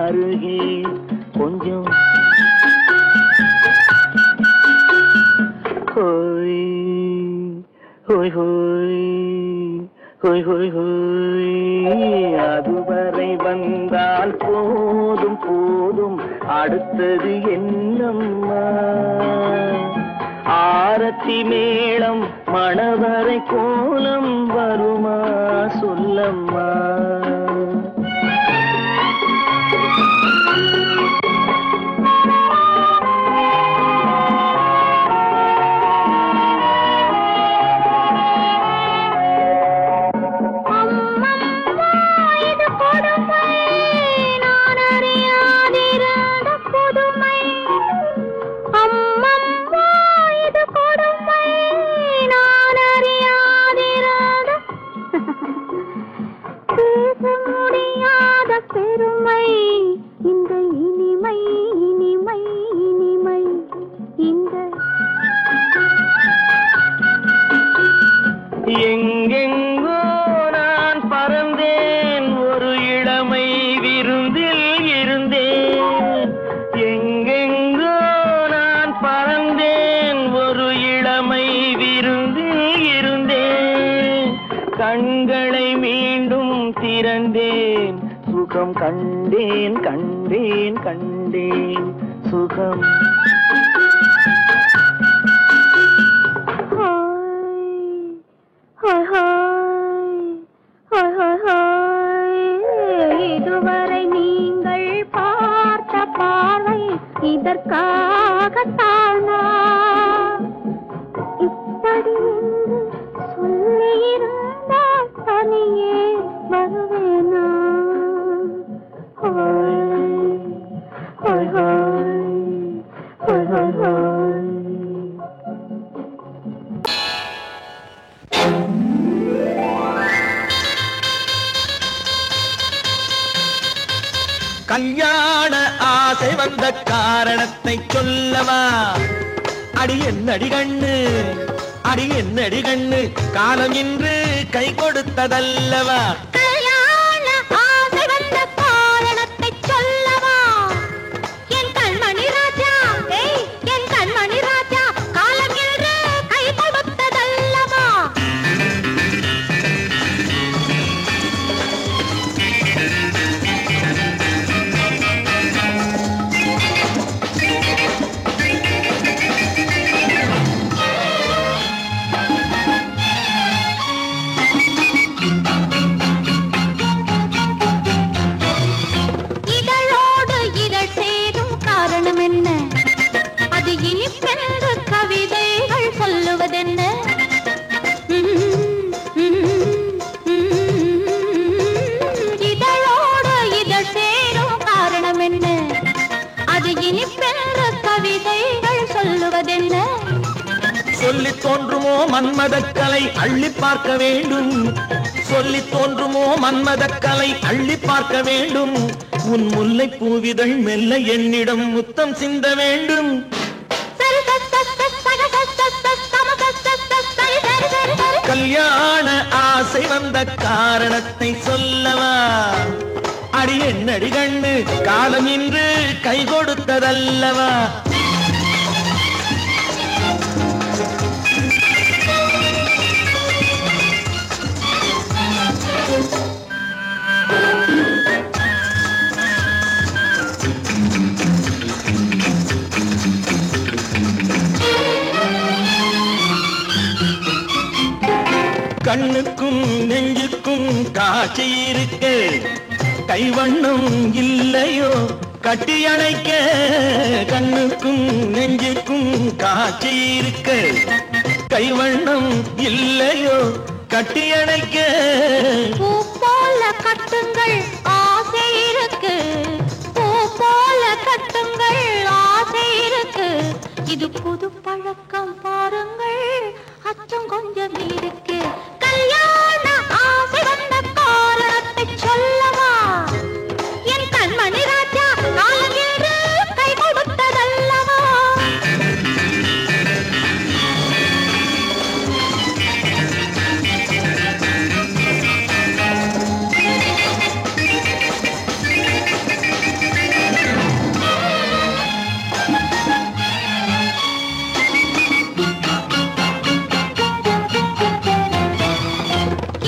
அருகே கொஞ்சம். ஹோய் ஹோய் ஹோய் ஹோய் ஹோய் ஹோய். அதுவரை வந்தால் போதும் போதும், அடுத்தது என்னம்மா? ஆரத்தி மேளம் மணவரை கோலம் வருமா சொல்லம்மா? எங்கெங்கோ நான் பறந்தேன், ஒரு இளமை விருந்தில் இருந்தேன். எங்கெங்கோ நான் பறந்தேன், ஒரு இளமை விருந்தில் இருந்தேன். கண்களை மீண்டும் திறந்தேன், சுகம் கண்டேன் கண்டேன் கண்டேன் சுகம். இதுவரை நீங்கள் பார்த்த பார்வை இதற்காகத்தானா இப்படி என்று சொல்லியிருந்தால் தனியே வருவேனா? ஹோய் ஹோய் ஹோய் ஹோய் ஹோய் ஹோய். கல்யாண ஆசை வந்த காரணத்தை சொல்லவா? அடி என்னடி கண்ணு, அடி என்னடி கண்ணு, காலம் இன்று கை கொடுத்ததல்லவா? கல்யாண ஆசை வந்த காரணத்தை சொல்லவா? என் கண்மணி ராஜா, என் கண்மணி ராஜா, காலம் அது இனிப்பென்று கவிதைகள் சொல்லுவதென்ன? இதழோடு இதழ் சேரும் காரணம் என்ன? அது இனிப்பென்று கவிதைகள் சொல்லுவதென்ன? சொல்லி தோன்றுமோ மன்மதக்கலை அள்ளி பார்க்க வேண்டும், சொல்லி தோன்றுமோ மன்மதக்கலை அள்ளி பார்க்க வேண்டும். உன் முல்லை பூவிதழ் மெல்ல என்னிடம் முத்தம் சிந்த வேண்டும். கல்யாண ஆசை வந்த காரணத்தை சொல்லவா? அடி என்னடி கண்ணு காலம் இன்று கை கொடுத்ததல்லவா? கண்ணுக்கும் நெஞ்சுக்கும் காட்சி இருக்க, கைவண்ணம் இல்லையோ கட்டி அணைக்க? கண்ணுக்கும் நெஞ்சுக்கும் காட்சி இருக்க, கைவண்ணம் இல்லையோ கட்டி அணைக்க? பூ போல கட்டுங்கள் ஆசை இருக்கு, பூ போல கட்டுங்கள் ஆசை இருக்கு. இது புது பழக்கம் பாருங்கள், அச்சம் கொஞ்சம் இருக்கு. கல்யாண ஆசை வந்த காரணத்தை சொல்லவா? என் கண்மணி ராஜா காலம் என்று கை கொடுத்ததல்லவா?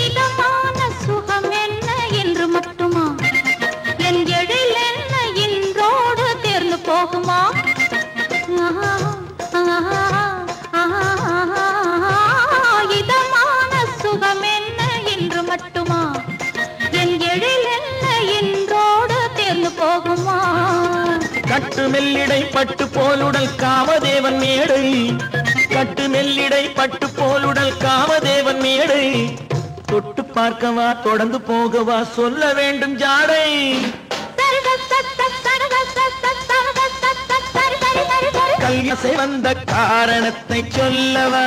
இதமான சுகம் என்ன என்று மட்டுமா? என் எழில் என்ன என்றோடு தேர்ந்து போகுமா? கட்டு மெல்லிடை பட்டு போலுடல் காமதேவன் மேடை, கட்டு மெல்லிடை பட்டு போலுடல் காமதேவன் மேடை. தொட்டு பார்க்கவா தொடர்ந்து போகவா சொல்ல வேண்டும் ஜாடை. கல்யாசை வந்த காரணத்தை சொல்லவா?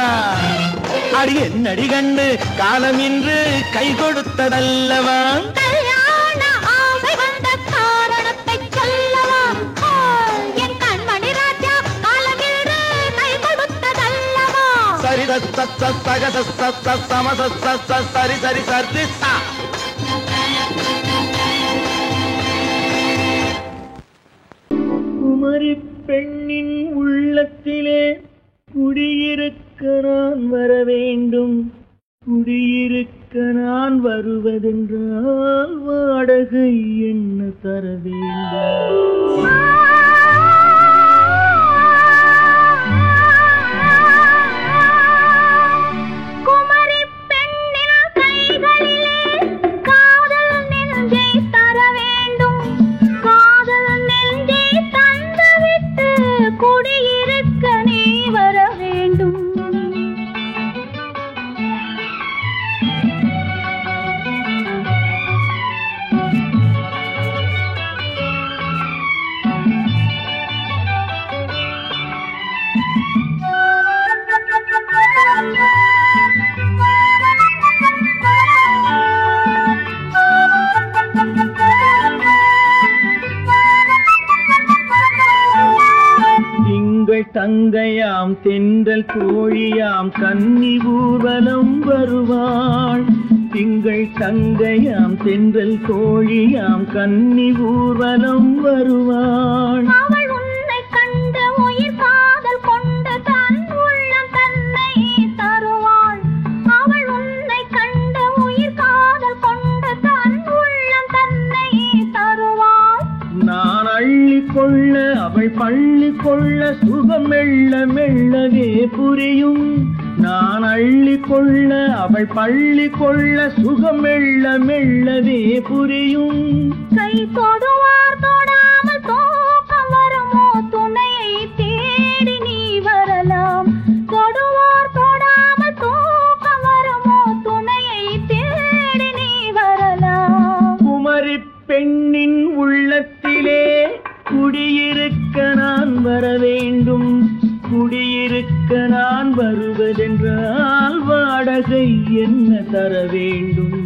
அடி என்னடி கண்டு காலம் இன்று கை கொடுத்ததல்லவா? கல்யாண ஆசை வந்த காரணத்தை சொல்லவா? என் கண்மணி ராஜா காலம் என்று கை கொடுத்ததல்லவா? சரி சம சரி சரி சரி சா. குமரி பெண்ணின் உள்ளத்திலே குடியிருக்க நான் வர வேண்டும், குடியிருக்க நான் வருவதென்றால் வாடகை என்ன தர வேண்டும்? தங்கையாம் தென்றல் தோழியாம் கன்னி ஊர்வலம் வருவாள். திங்கள் தங்கையாம் தென்றல் தோழியாம் கன்னி ஊர்வலம் வருவாள். அவள் உன்னை கண்டு உயிர் காதல் கொண்டு தன் உள்ளம் தன்னை தருவாள். அவள் உன்னை கண்டு உயிர் காதல் கொண்டு தன் உள்ளம் தன்னை தருவாள். நான் அள்ளி கொள்ள அவள் பள்ளி கொள்ள சுகம் மெல்ல மெல்லவே புரியும். நான் அள்ளி கொள்ள அவள் பள்ளி கொள்ள சுகம் மெல்ல மெல்லவே புரியும். கை தொடுவார் தொடாமல் தூக்கம் வருமோ துணையை தேடி நீ வேண்டும். குடியிருக்க நான் வருவதென்றால் வாடகை என்ன தர வேண்டும்?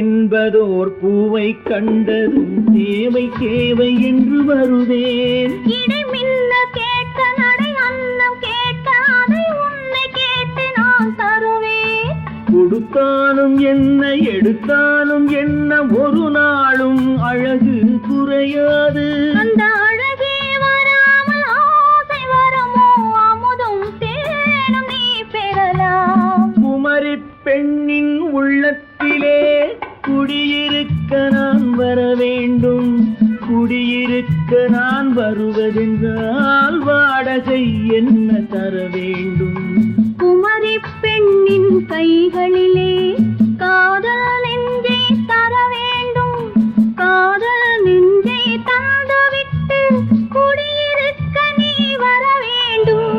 என்பதோர் பூவை கண்டதும் தேவை தேவை என்று வருவேன். இடை மின்ன கேட்க நடை அன்னம் கேட்க அதை உன்னை கேட்டு நான் தருவேன். கொடுத்தாலும் என்ன எடுத்தாலும் என்ன ஒரு நாளும் அழகு குறையாது. அந்த அழகே வராமல் ஆசை வரமோ அமுதும் தேனும் நீ பெறலாம். குமரி பெண்ணின் உள்ளத்திலே குடியிருக்க நான் வர வேண்டும். குடியிருக்க நான் வருவதென்றால் வாடகை என்ன தர வேண்டும்? குமரி பெண்ணின் கைகளிலே காதல் நெஞ்சை தர வேண்டும். காதல் நெஞ்சை தந்துவிட்டு குடியிருக்க நீ வர வேண்டும்.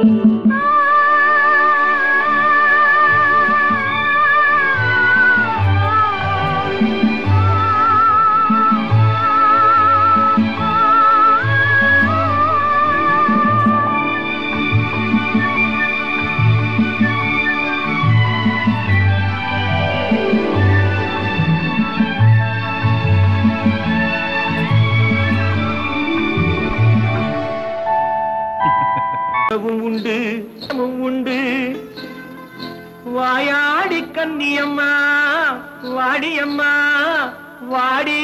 உண்டு உண்டு வாயாடி கன்னியம்மா வாடியம்மா வாடி.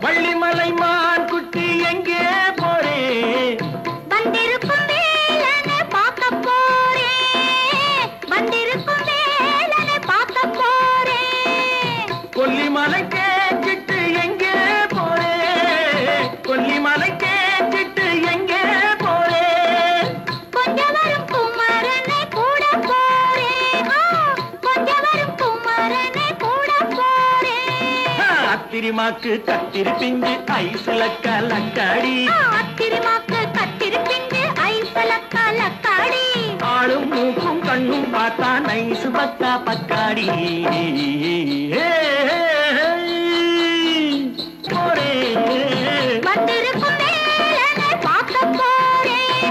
வள்ளிமலை மான் குட்டி எங்கே போறே? வந்திருக்கும் வேலனை பார்க்க போறேன். வந்திருக்கும் வேலனை பார்க்க போறேன். கொல்லிமலை கேட்டு எங்கே போறே? கொல்லிமலை கேட்டு எங்கே போறே? கொஞ்சம் வரும் குமரனை கூட போறேன். கொஞ்சம் வரும் குமரனை கூட போறேன். அத்திரிமாக்கு கத்திரி பிஞ்சு ஐசுல கலக்காடி. அத்திரிமாக்கு கத்திரி பிஞ்சு ஐசுல கலக்காடி. ஆளும் மூக்கும் கண்ணும் பார்த்தா நைசு பக்கா பக்காடி. வந்திருக்கும் வேலனை பார்க்க போறேன்.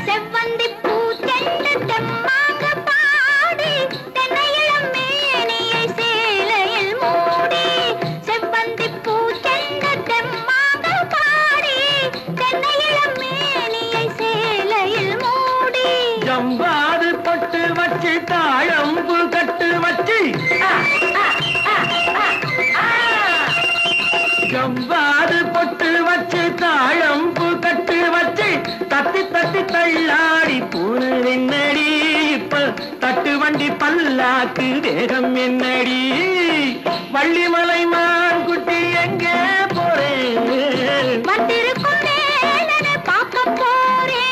செவ்வந்தி பூ செண்டு தெம்மாக பாடி தென்னையிளம் மேனியை சேலையில் மூடி. செவ்வந்தி பூ செண்டு தெம்மாக பாடி தென்னையிளம் மேனியை சேலையில் மூடி. ஜம்பாது பொட்டு வச்சு தாழம்பு கட்டு வச்சு. ஜம்பாது பொட்டு வச்சு தாழம்பு கட்டு வச்சு தத்தி தத்தி தள்ளாடி பூனு என்னடி? இப்ப தட்டு வண்டி பல்லாக்கு வேகம் என்னடி? வள்ளிமலை மான் குட்டி எங்கே போறேன்? வந்திருக்கும் வேலனை பார்க்க போறேன்.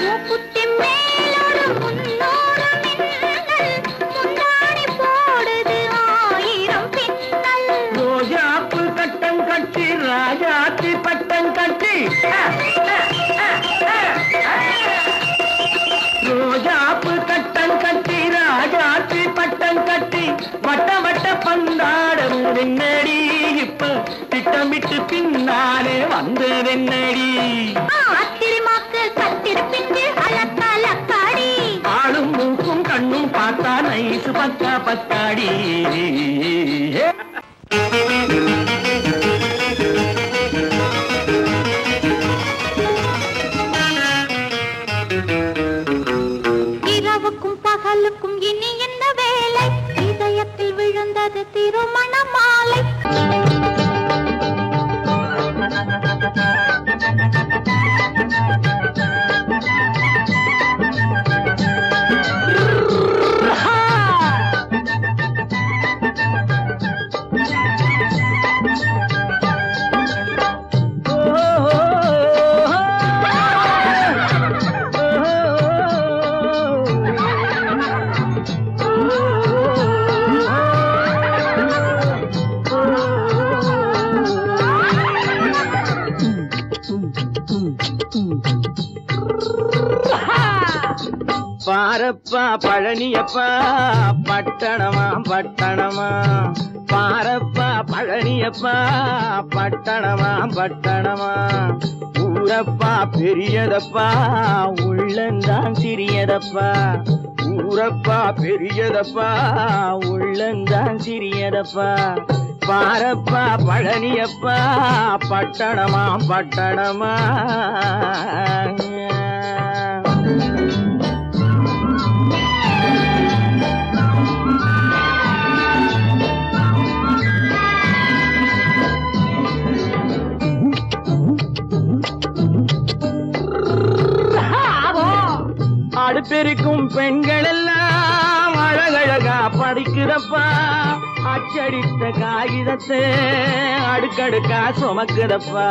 மூக்குத்தி மேலோடு முன்னோடு மின்னல் முந்தாணி போடுது ஆயிரம் பின்னல். ரோஜாப்பு கட்டம் கட்டி ராஜாத்தி பட்டம் கட்டி. ரோஜாப்பு கட்டம் கட்டி ராஜாத்தி பட்டம் கட்டி வட்ட வட்ட பந்தாடம் என்னடி? இப்ப திட்டமிட்டு பின்னாலே வந்து என்னடி? அத்திரிமாக்கு கத்திரி பிஞ்சு அலக்க அலக்க அக்கா பத்தாடி. இரவுக்கும் பகலுக்கும் இனி என்ன வேலை, இதயத்தில் விழுந்தது திருமண மாலை. பாரப்பா பழனியப்பா பட்டணமா பட்டணமா, பாரப்பா பழனியப்பா பட்டணமா பட்டணமா, ஊரப்பா பெரியதப்பா உள்ளந்தான் சிறியதப்பா, ஊரப்பா பெரியதப்பா உள்ளந்தான் சிறியதப்பா, பாரப்பா பழனியப்பா பட்டணமா பட்டணமா. அடுப்பெருக்கும் பெண்கள் எல்லாம் அழகழகா படிக்குதப்பா, அச்சடித்த காகிதத்தை அடுக்கடுக்கா சுமக்குதப்பா,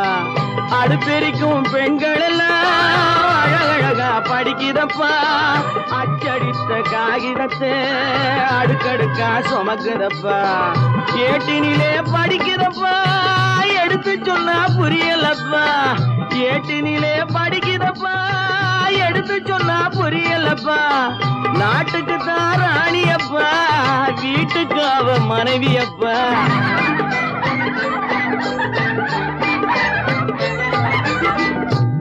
அடுப்பெருக்கும் பெண்கள் எல்லாம் அழகழகா படிக்குதப்பா, அச்சடித்த காகிதத்தை அடுக்கடுக்கா சுமக்குதப்பா, ஏட்டினிலே படிக்குதப்பா எடுத்து சொன்னா புரியலப்பா, ஏட்டினிலே படிக்குதப்பா எடுத்து சொன்னா புரியலப்பா, நாட்டுக்கு தான் ராணியப்பா வீட்டுக்கு அவ மனைவியப்பா,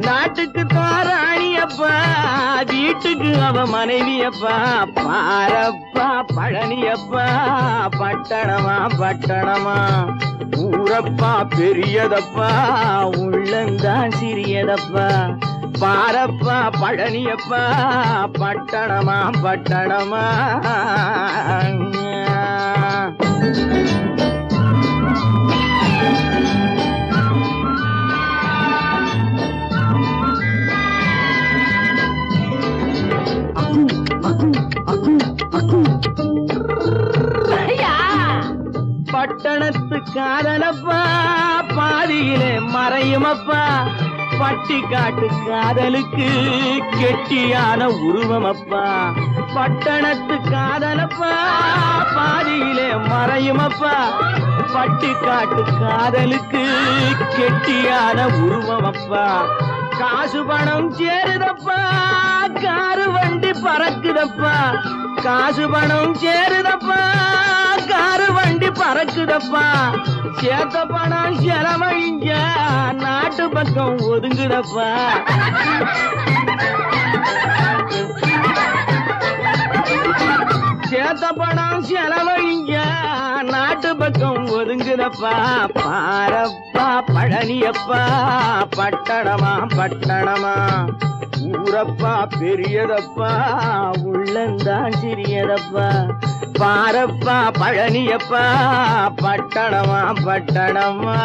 நாட்டுக்கு தான் ராணியப்பா வீட்டுக்கு அவ மனைவியப்பா, பாரப்பா பழனியப்பா பட்டணமா பட்டணமா, ஊரப்பா பெரியதப்பா உள்ளந்தான் சிறியதப்பா, பாரப்பா பழனியப்பா பட்டணமா பட்டணமா. பட்டணத்து காதலப்பா பாதியிலே மறையுமப்பா, பட்டி காட்டு காதலுக்கு கெட்டியான உருவமப்பா, பட்டணத்து காதலப்பா பாதியிலே மறையுமப்பா, பட்டி காட்டு காதலுக்கு கெட்டியான உருவமப்பா, காசு பணம் சேருதப்பா காரு வண்டி பறக்குதப்பா, காசு பணம் சேருதப்பா காரு வண்டி பறக்குதப்பா, சேத்த பணம் செலவழிங்க நாட்டு பக்கம் ஒதுங்குதப்பா, சேத்த பணம் செலவழிங்க நாட்டு பக்கம் ஒதுங்குதப்பா, பாரப்பா பழனியப்பா பட்டணமா பட்டணமா, ஊரப்பா பெரியதப்பா உள்ளந்தான் சிறியதப்பா, பாரப்பா பழனியப்பா பட்டணமா பட்டணமா.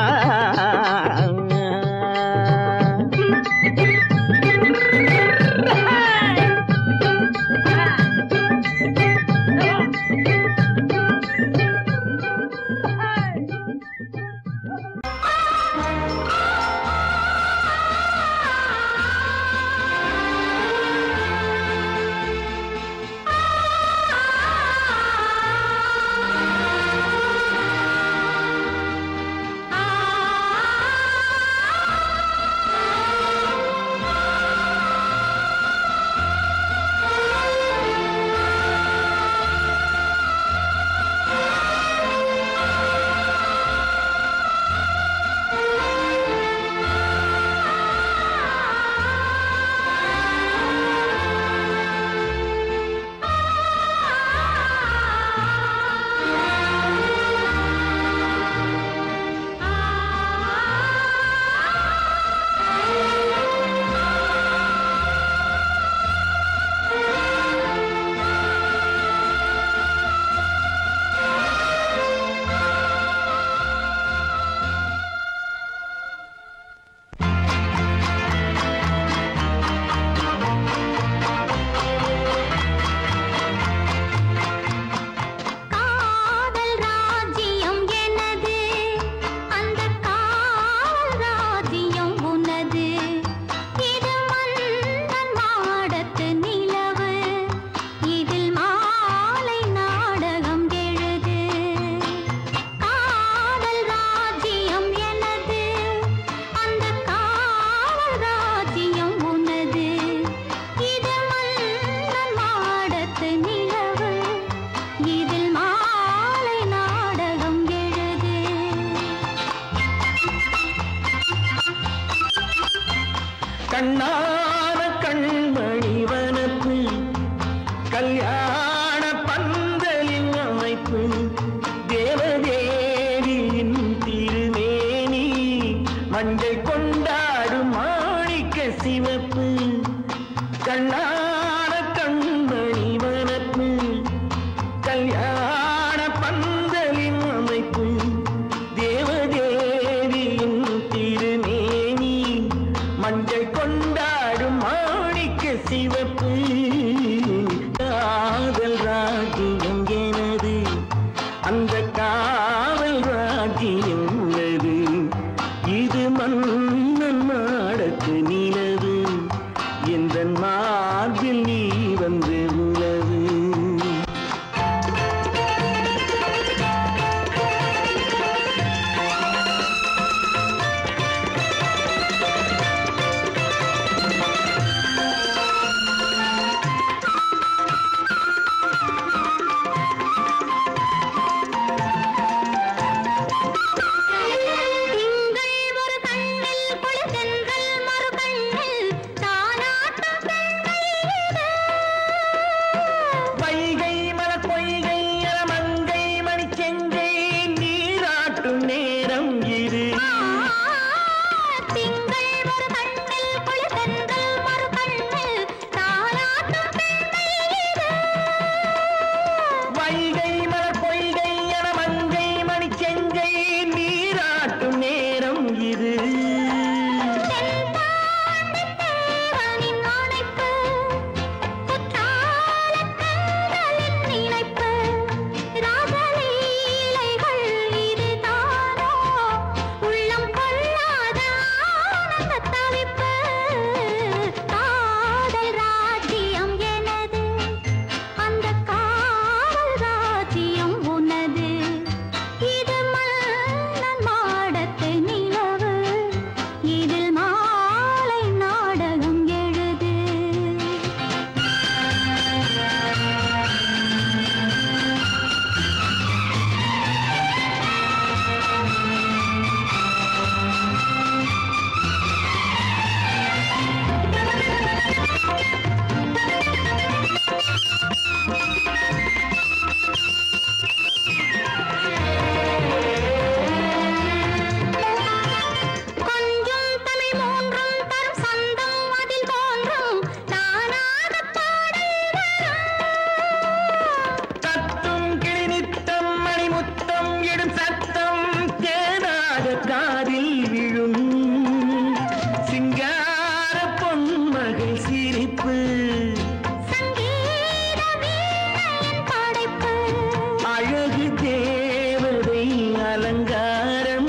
அலங்காரம்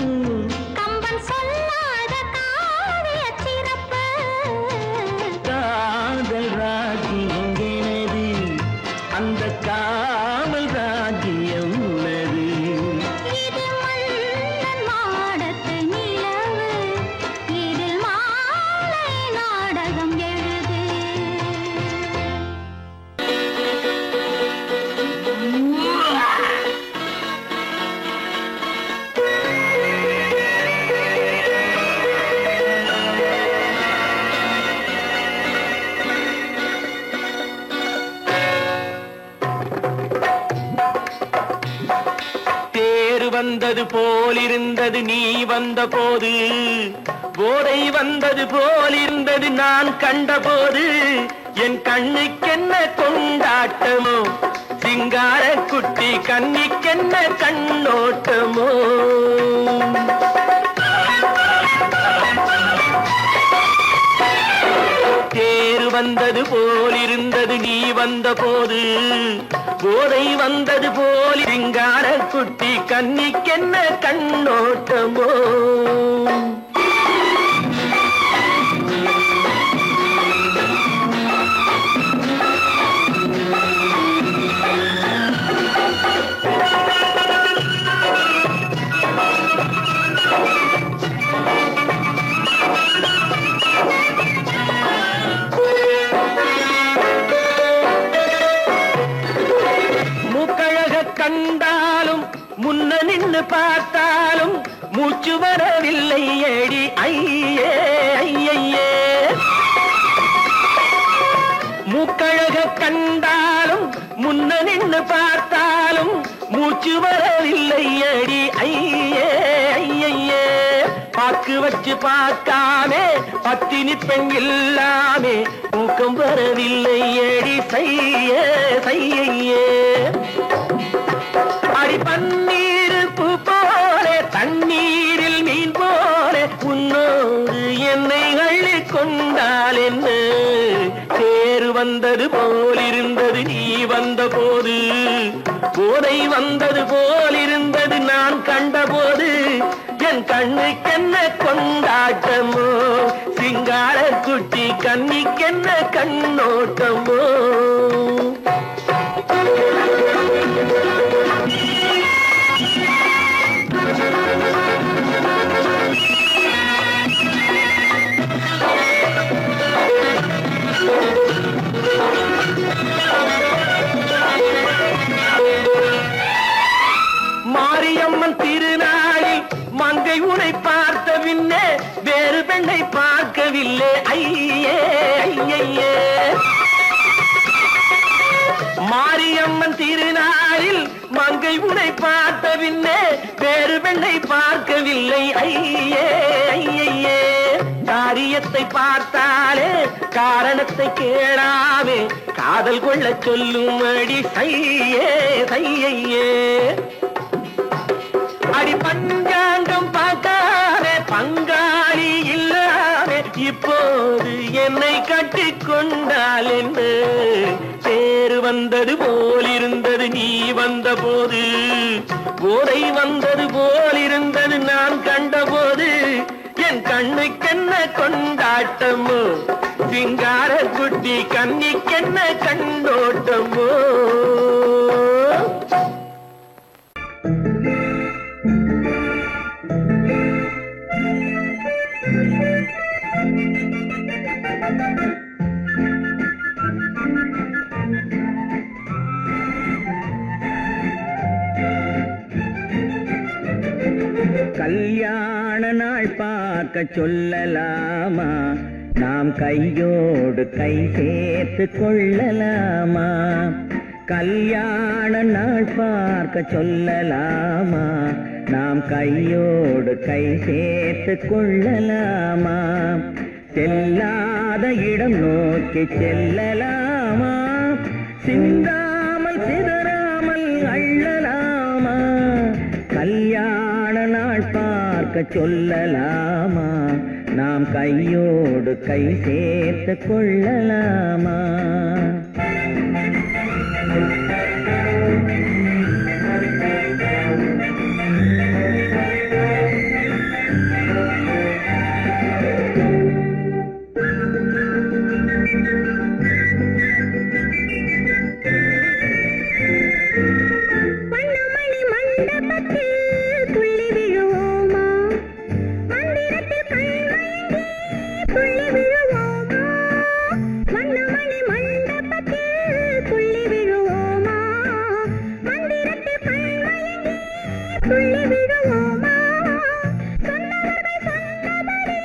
கம்பன் சொல்லாத காவிய சிறப்பு காதல் ராஜ்யம் எனது அந்த காமல் ராஜ்யம் உள்ளது இது மன்னன் மாடத்து நிலவு இதில் மாலை நாடகம் எழுது தேர் வந்தது போலிருந்தது நீ வந்த போது போதை வந்தது போலிருந்தது நான் கண்டபோது என் கண்ணுக்கென்ன கொண்டாட்டமோ சிங்கார குட்டி கண்ணிக்கென்ன கண்ணோட்டமோ தேர் வந்தது போலிருந்தது நீ வந்த போது போதை வந்தது போல் சிங்கார குட்டி கண்ணிக்கென்ன கண்ணோட்டமோ கண்டாலும் முன்ன நின்னு பார்த்தாலும் மூச்சு வரவில்லை ஏடி ஐயே ஐயே மூக்கழக கண்டாலும் முன்ன நின்னு பார்த்தாலும் மூச்சு வரவில்லை ஏடி ஐயே ஐயே பாக்கு வச்சு பார்க்காமே பத்தினி பெண் இல்லாமே தூக்கம் வரவில்லை ஏடி செய்யே செய்யே அடி பன்னீர் பூ போல தண்ணீரில் மீன் போல உன்னோடு என்னை அள்ளி கொண்டால் என்ன தேர் வந்தது போலிருந்தது நீ வந்த போது போதை வந்தது போலிருந்தது நான் கண்டபோது என் கண்ணுக்கென்ன கொண்டாட்டமோ சிங்கார குட்டி கண்ணிக்கென்ன கண்ணோட்டமோ மாரியம்மன் திருநாளில் மங்கை உனை பார்த்த பின்னே வேறு பெண்ணை பார்க்கவில்லை ஐயே ஐயே மாரியம்மன் திருநாளில் மங்கை உனை பார்த்த பின்னே வேறு பெண்ணை பார்க்கவில்லை ஐயே ஐயே காரியத்தை பார்த்தாலே காரணத்தை கேளாமே காதல் கொள்ள சொல்லும் அடி சையே சையே அடி பஞ்சாங்கம் பார்க்காதே பங்காளி இல்லாமே இப்போது என்னை கட்டிக் கொண்டால் என்று தேர் வந்தது போலிருந்தது நீ வந்த போது போதை வந்தது போலிருந்தது நான் கண்டபோது என் கண்ணுக்கென்ன கொண்டாட்டமோ சிங்கார குட்டி கண்ணிக்கென்ன கண்ணோட்டமோ கல்யாண நாள் பார்க்க சொல்லலாமா நாம் கையோடு கை சேர்த்து கொள்ளலாமா கல்யாண நாள் பார்க்க சொல்லலாமா நாம் கையோடு கை சேர்த்து கொள்ளலாமா செல்லாத இடம் நோக்கி செல்லலாமா சிந்தாமல் சிதறாமல் அள்ளலாமா கல்யாண நாள் பார்க்க சொல்லலாமா நாம் கையோடு கை சேர்த்து கொள்ளலாமா துள்ளி விழுவோமா மந்திரத்தில் கண்மயங்கி துள்ளி விழுவோமா சொன்னவர்கள் சொன்னபடி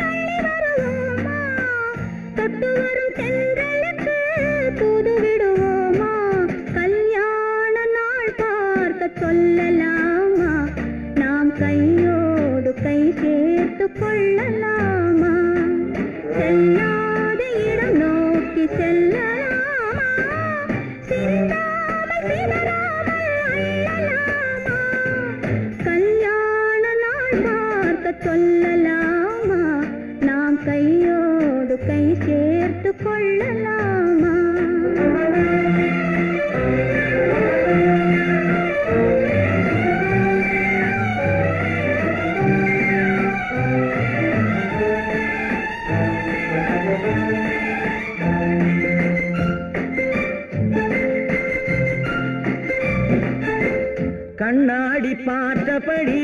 அள்ளி வருவோமா தொட்டு வரும் தென்றலுக்கு தூது விடுவோமா கல்யாண நாள் பார்க்க சொல்லலாமா நாம் கையோடு கை சேர்த்து கொள்ளலாமா செல்லாத இடம் நோக்கி செல்லலாமா சிந்தாமல் சிதறாமல் அள்ளலாமா கல்யாண நாள் பார்க்க சொல்லலாமா நாம் கையோடு கை சேர்த்து கொள்ளலாமா கண்ணாடி பார்த்தபடி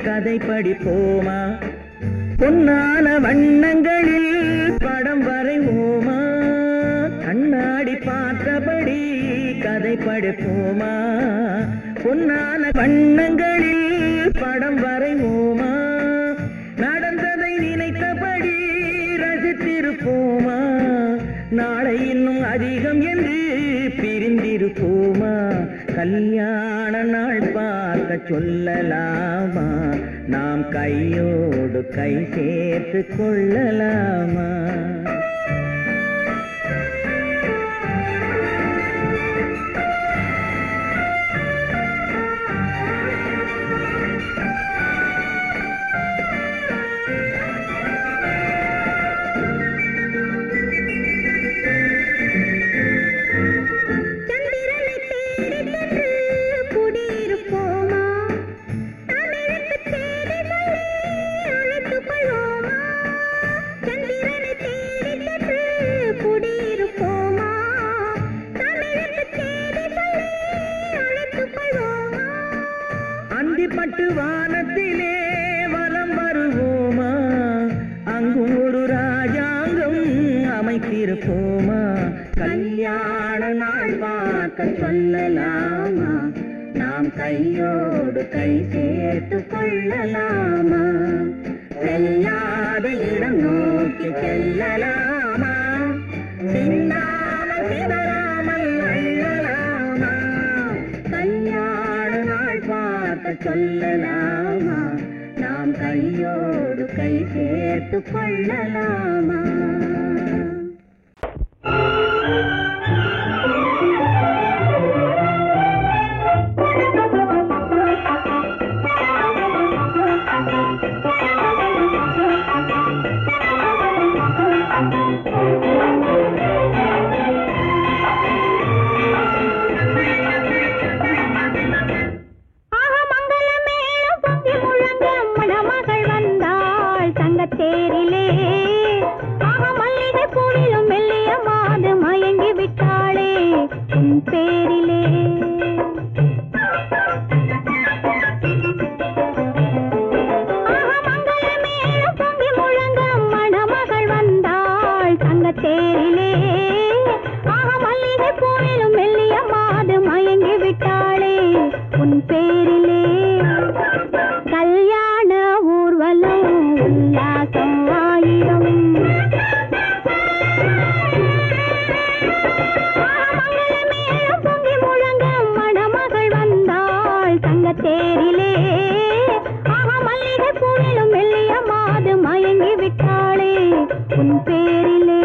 கதை படிப்போமா பொன்னான வண்ணங்களில் படம் வரைவோமா கண்ணாடி பார்த்தபடி கதை படிப்போமா பொன்னான வண்ணங்களில் படம் வரைவோமா நடந்ததை நினைத்தபடி ரசித்திருப்போமா நாளை இன்னும் அதிகம் என்று பிரிந்திருப்போமா கல்யாண நாள் பார்க்க சொல்லலாமா நாம் கையோடு கை சேர்த்து கொள்ளலாமா பட்டு வானத்திலே வலம் வருவோமா அங்கும் ஒரு ராஜாங்கம் அமைத்திருப்போமா கல்யாண நாள் பார்க்க சொல்லலாமா நாம் கையோடு கை சேர்த்து கொள்ளலாமா செல்லாத இடம் நோக்கி செல்லலாமா சிந்தாமல் சிதறாமல் அள்ளலாமா கல்யாண நாள் பார்க்க சொல்லலாமா நாம் கையோடு கை சேர்த்து கொள்ளலாமா தேரிலே ஆக மல்லிகை பூவிலும் மெல்லிய மாது மயங்கி விட்டாளே உன் பேரிலே ஆக மங்கள மேளம் பொங்கி முழங்க மணமகள் வந்தாள் தங்க தேரிலே ஆக மல்லிகை பூவிலும் மெல்லிய மாது மயங்கி விட்டாளே உன் பேரிலே கல்யாண ஊர்வலம் உல்லாசம் ஆயிரம் மங்கள மேளம் பொங்கி முழங்க மணமகள் வந்தாள் தங்க தேரிலே ஆக மல்லிகை பூவிலும் மெல்லிய மாது மயங்கி விட்டாளே உன் பேரிலே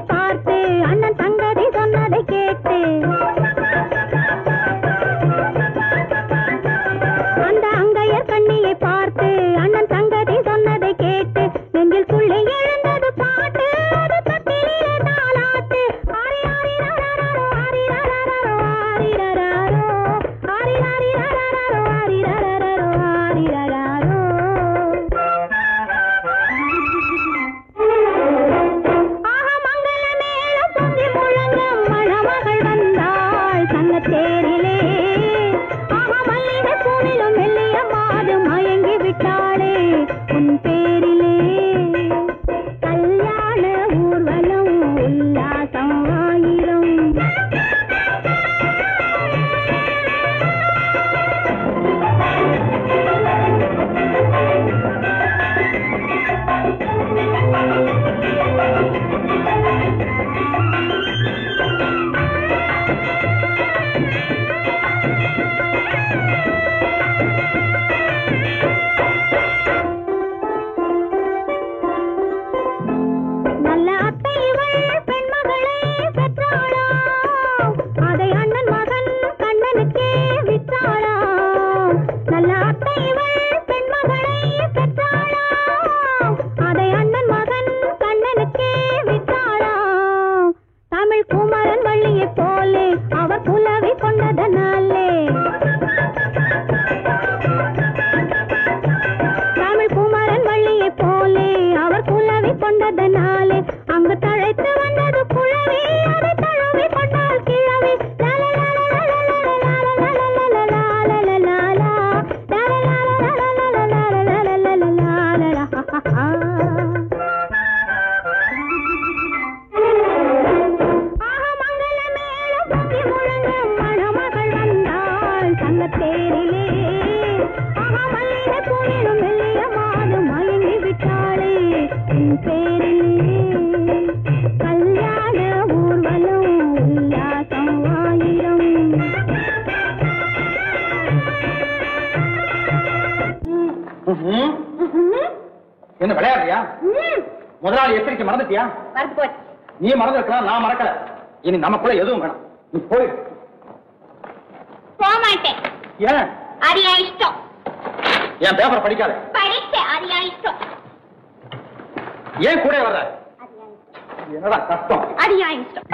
பார்த்து அண்ணன் சங்கதி சொன்னதை கேட்டு தங்கத்தேரிலே மல்லிகை பூவிலும் மெல்லிய மாது மயங்கி விட்டாளே உன் பேரிலே கல்யாண ஊர்வலம் உல்லாசம் ஆயிரம். என்ன விளையாடுறியா? முதலாளி எச்சரிக்கை மறந்துட்டியா? மறந்து போச்சு. நீ மறந்து இருக்கலாம், நான் மறக்கல. இனி நமக்குள்ள எதுவும் வேணாம், நீ போய். போக மாட்டேன். ஏன்? அது என் இஷ்டம். என் பேப்பர் படிக்காத. படிச்சேன், அது என் இஷ்டம். ஏன் கூட வர்ற? என்னடா கஷ்டம்? அது என் இஷ்டம்.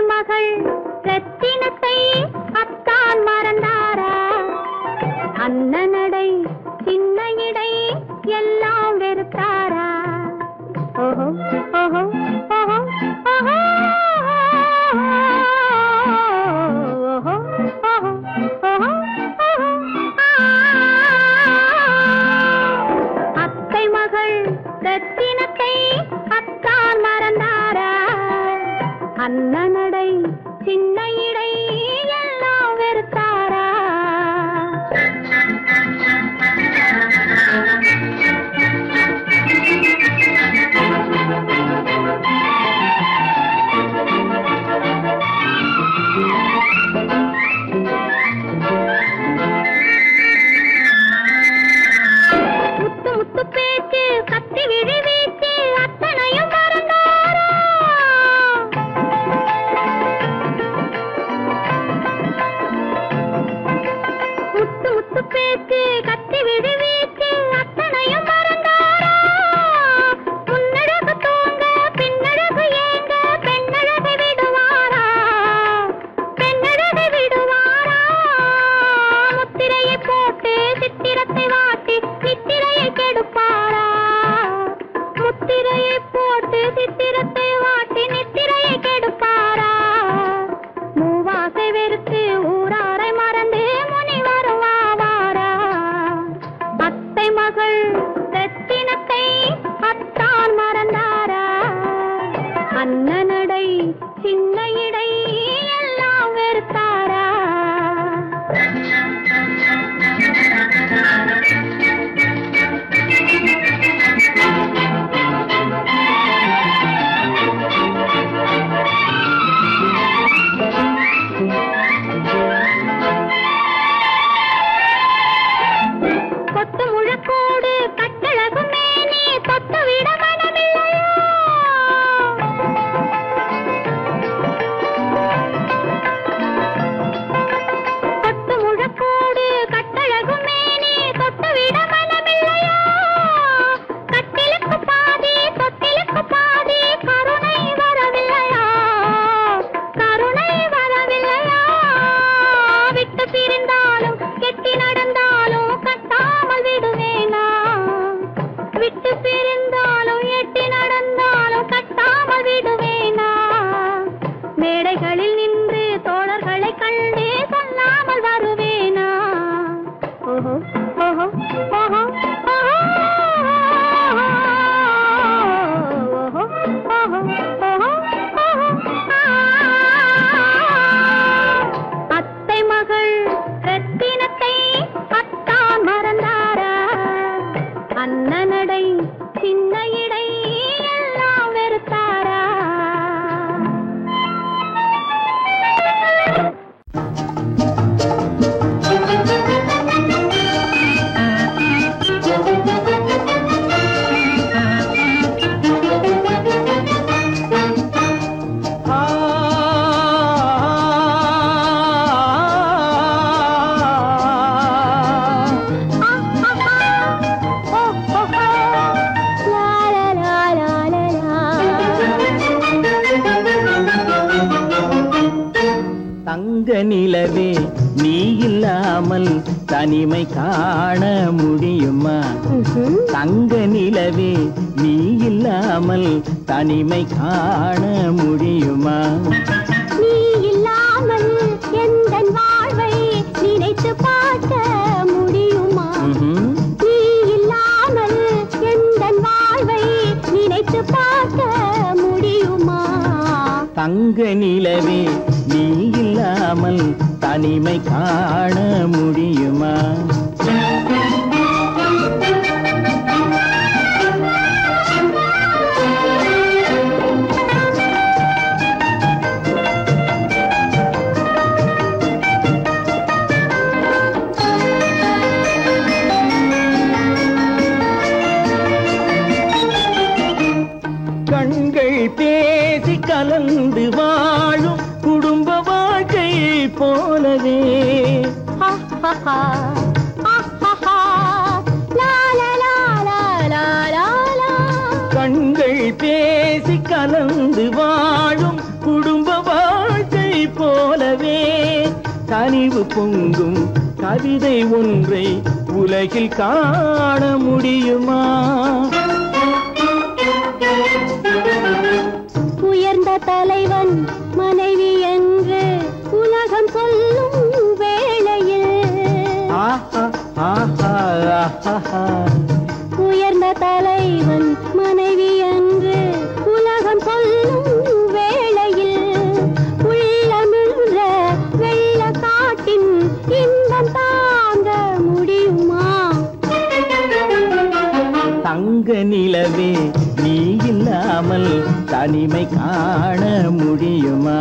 மகள் ரத்தினத்தை அத்தான் மறந்தாரா? அண்ணனடை சின்ன இடை எல்லாம் வெறுத்தாரா? ஓஹோ ஓஹோ ஓஹோ ஓஹோ அத்தை மகள் ரத்தினத்தை அத்தான் மறந்தாரா? அண்ணனடை சின்ன இடை எல்லாம் வெறுத்தாரா? முத்து முத்து பேச்சு கத்தி விழி வீச்சு அத்தனையும் மறந்தாரா? முத்து முத்து பேச்சு கத்தி விழி வீச்சு அத்தனையும் மறந்தாரா? முன்னழகு தூங்க பின்னழகு ஏங்க பெண்ணழகை விடுவாரா? பெண்ணழகை விடுவாரா? முத்திரையை போட்டு சித்திரத்தை வாட்டி சித்திரையை கெடுப்பாரா? முத்திரையை போட்டு சித்திரத்தை வாட்டி நித்திரையை கெடுப்பாரா? மூவாசை வெறுத்து ஊராரை மறந்து முனி வருவாரா? அத்தை மகள் ரத்தினத்தை அத்தான் மறந்தாரா? அண்ணனடை சின்ன இடை எல்லாம் வெறுத்தாரா? கொத்து முழக்கோடு கட்டழகு மேனி தொட்டு விட மனமில்லையோ? கொத்து முழக்கோடு கட்டழகு மேனி தொட்டு விட மனமில்லையோ? கட்டிலுக்கு பாதி தொட்டிலுக்கு பாதி கருணை வரவில்லையா? கருணை வரவில்லையா? விட்டு பிரிந்தாலும் கெட்டி நடந்தாலும் கட்டாமல் விடுவேனா? விட்டு பிரிந்தாலும் எட்டி நடந்தாலும் கட்டாமல் விடுவேனா? மேடைகளில் நின்று தோழர்களை கண்டு சொல்லாமல் வருவேனா? ஓஹோ ஓஹோ ஓஹோ அத்தை மகள் ரத்தினத்தை அத்தான் மறந்தாரா? அண்ணனடை சின்ன இடை எல்லாம் வெறுத்தாரா? தங்க நிலவே நீ இல்லாமல் தனிமை காண முடியுமா? தங்க நிலவே நீ இல்லாமல் தனிமை காண முடியுமா? நீ இல்லா தங்க நிலவே நீ இல்லாமல் தனிமை காண முடியுமா? கண்கள் பேசி கலந்து வாழும் குடும்ப வாழ்க்கை போலவே கண்கள் பேசி கலந்து வாழும் குடும்ப வாழ்க்கை போலவே கனிவு பொங்கும் கவிதை ஒன்றை உலகில் காண முடியுமா? உயர்ந்த தலைவன் மனைவி என்று உலகம் சொல்லும் வேளையில் உயர்ந்த தலைவன் மனைவி என்று உலகம் சொல்லும் வேளையில் உள்ளமிழ்ற வெள்ள காட்டின் இன்பம் தாங்க முடியுமா? தங்க நிலவே நீ இல்லாமல் தனிமை காண முடியுமா?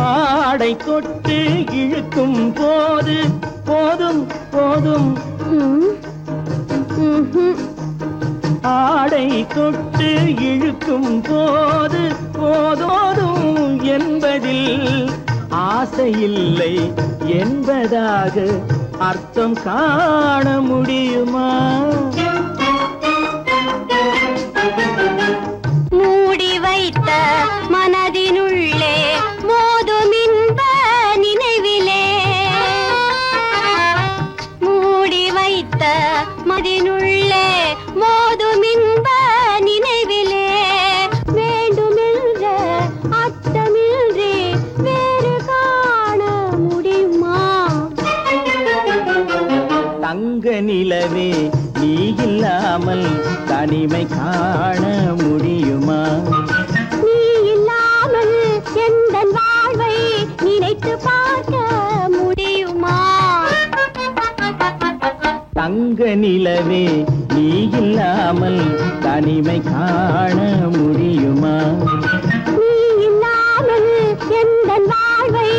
ஆடை தொட்டு இழுக்கும் போது போதும் போதும் ஆடை தொட்டு இழுக்கும் போது போதோதும் என்பதில் ஆசையில்லை என்பதாக அர்த்தம் காண முடியுமா? மூடி வைத்த மனதினுள்ளே மோதும் இன்ப நினைவிலே மூடி வைத்த மனதினுள்ளே மோதும் இன்ப நினைவிலே வேண்டுமென்ற அச்சமின்றி வேறு காண முடியுமா? தங்க நிலவே நீ இல்லாமல் தனிமை காண முடியுமா? நீ இல்லாமல் எந்தன் வாழ்வை நினைத்து பார்க்க முடியுமா? தங்க நிலவே நீ இல்லாமல் தனிமை காண முடியுமா? நீ இல்லாமல் எந்தன் வாழ்வை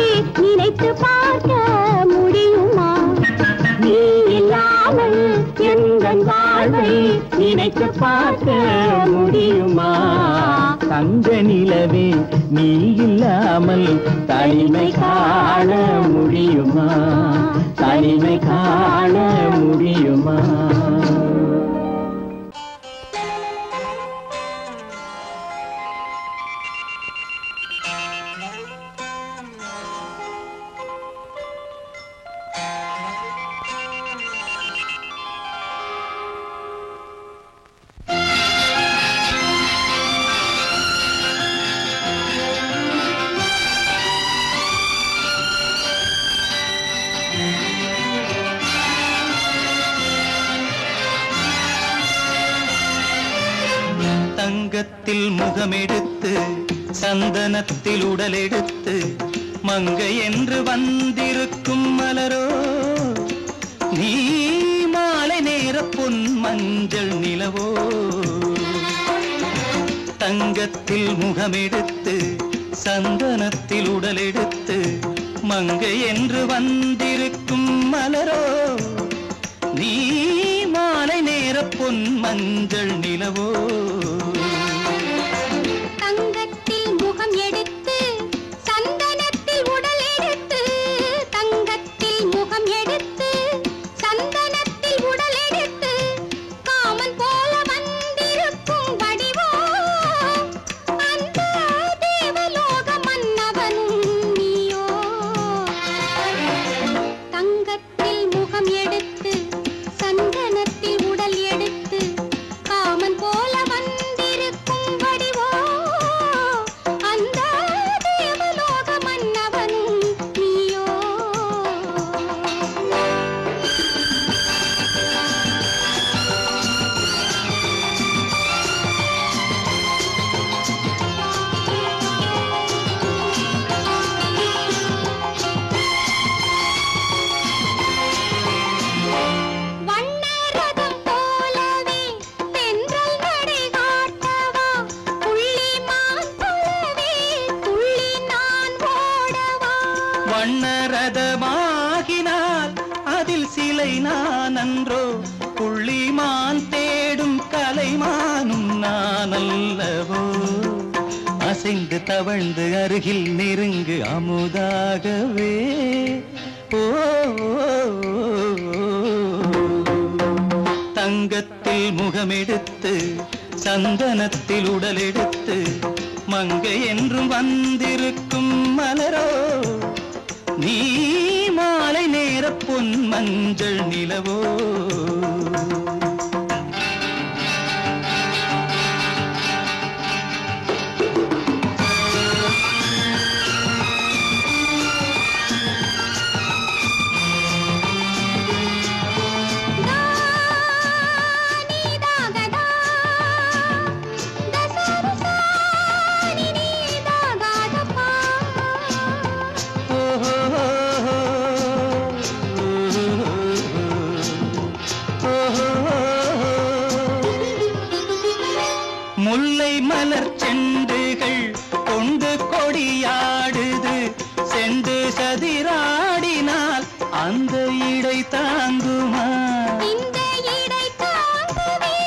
நினைத்து பார்க்க முடியுமா? நீ இல்லாமல் எந்தன் வாழ்வை நினைத்து பார்க்க முடியுமா? தங்க நிலவே நீ இல்லாமல் தனிமை காண முடியுமா? தனிமை காண முடியுமா? தங்கத்தில் முகமெடுத்து சந்தனத்தில் உடலெடுத்து மங்கை என்று வந்திருக்கும் மலரோ நீ மாலை நேர பொன் மஞ்சள் நிலவோ தங்கத்தில் முகமெடுத்து சந்தனத்தில் உடலெடுத்து மங்கை என்று வந்திருக்கும் மலரோ நீ மாலை நேர பொன் மஞ்சள் நிலவோ தங்கத்தில் முகம் எடுத்து சந்தனத்தில் உடல் எடுத்து தங்கத்தில் முகம் எடுத்து சந்தனத்தில் உடல் எடுத்து காமன் போல வந்திருக்கும் வடிவோ அந்த தேவலோக மன்னவனும் நீயோ தங்கத்தில் முகம் எடுத்து சந்தனத்தில் உடல் எடுத்து காமன் போல வண்ணரதமாகினால் அதில் சிலை நான் அன்றோ, புள்ளிமான் தேடும் கலைமானும் நான் அல்லவோ. அசைந்து தவழ்ந்து அருகில் நெருங்கு அமுதாகவே. ஓ தங்கத்தில் முகமெடுத்து சந்தனத்தில் உடலெடுத்து மங்கை என்றும் வந்திருக்கும் மலரோ, நீ மாலை நேர பொன் மஞ்சள் நிலவோ. முல்லை மலர் செண்டுகள் கொண்டு கொடியாடுது, செண்டு சதிராடினால் அந்த இடை தாங்குமா? இந்த இடை தாங்குவே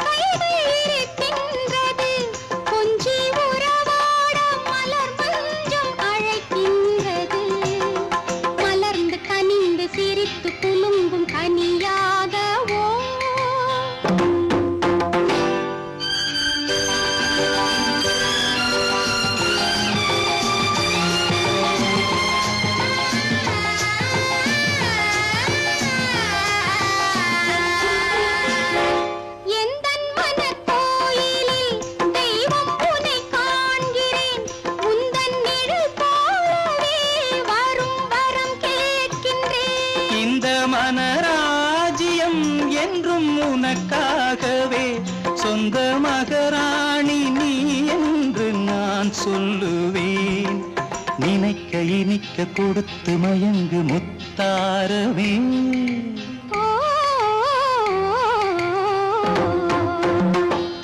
கைகள் இருக்கின்றது, கொஞ்சி உறவாட மலர் மஞ்சம் அழைக்கின்றது. மலர்ந்து கனிந்து சிரித்து குலுங்கும் கனியாகவோ. மனராஜ்யம் என்றும் உனக்காகவே, சொந்த மகராணி நீ என்று நான் சொல்லுவேன். நினைக்க இனிக்க கொடுத்து மயங்கு முத்தாரவே.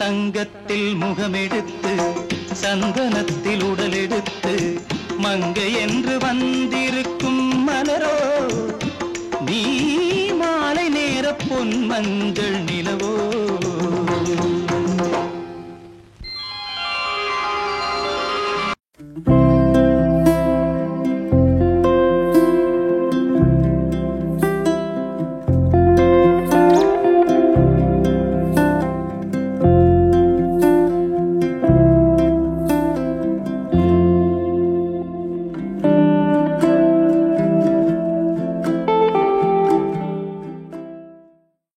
தங்கத்தில் முகமெடுத்து சந்தனத்தில் உடலெடுத்து மங்கை என்று வந்திருக்கும் மலரோ, நீ மாலை நேர பொன் மஞ்சள் நிலவோ.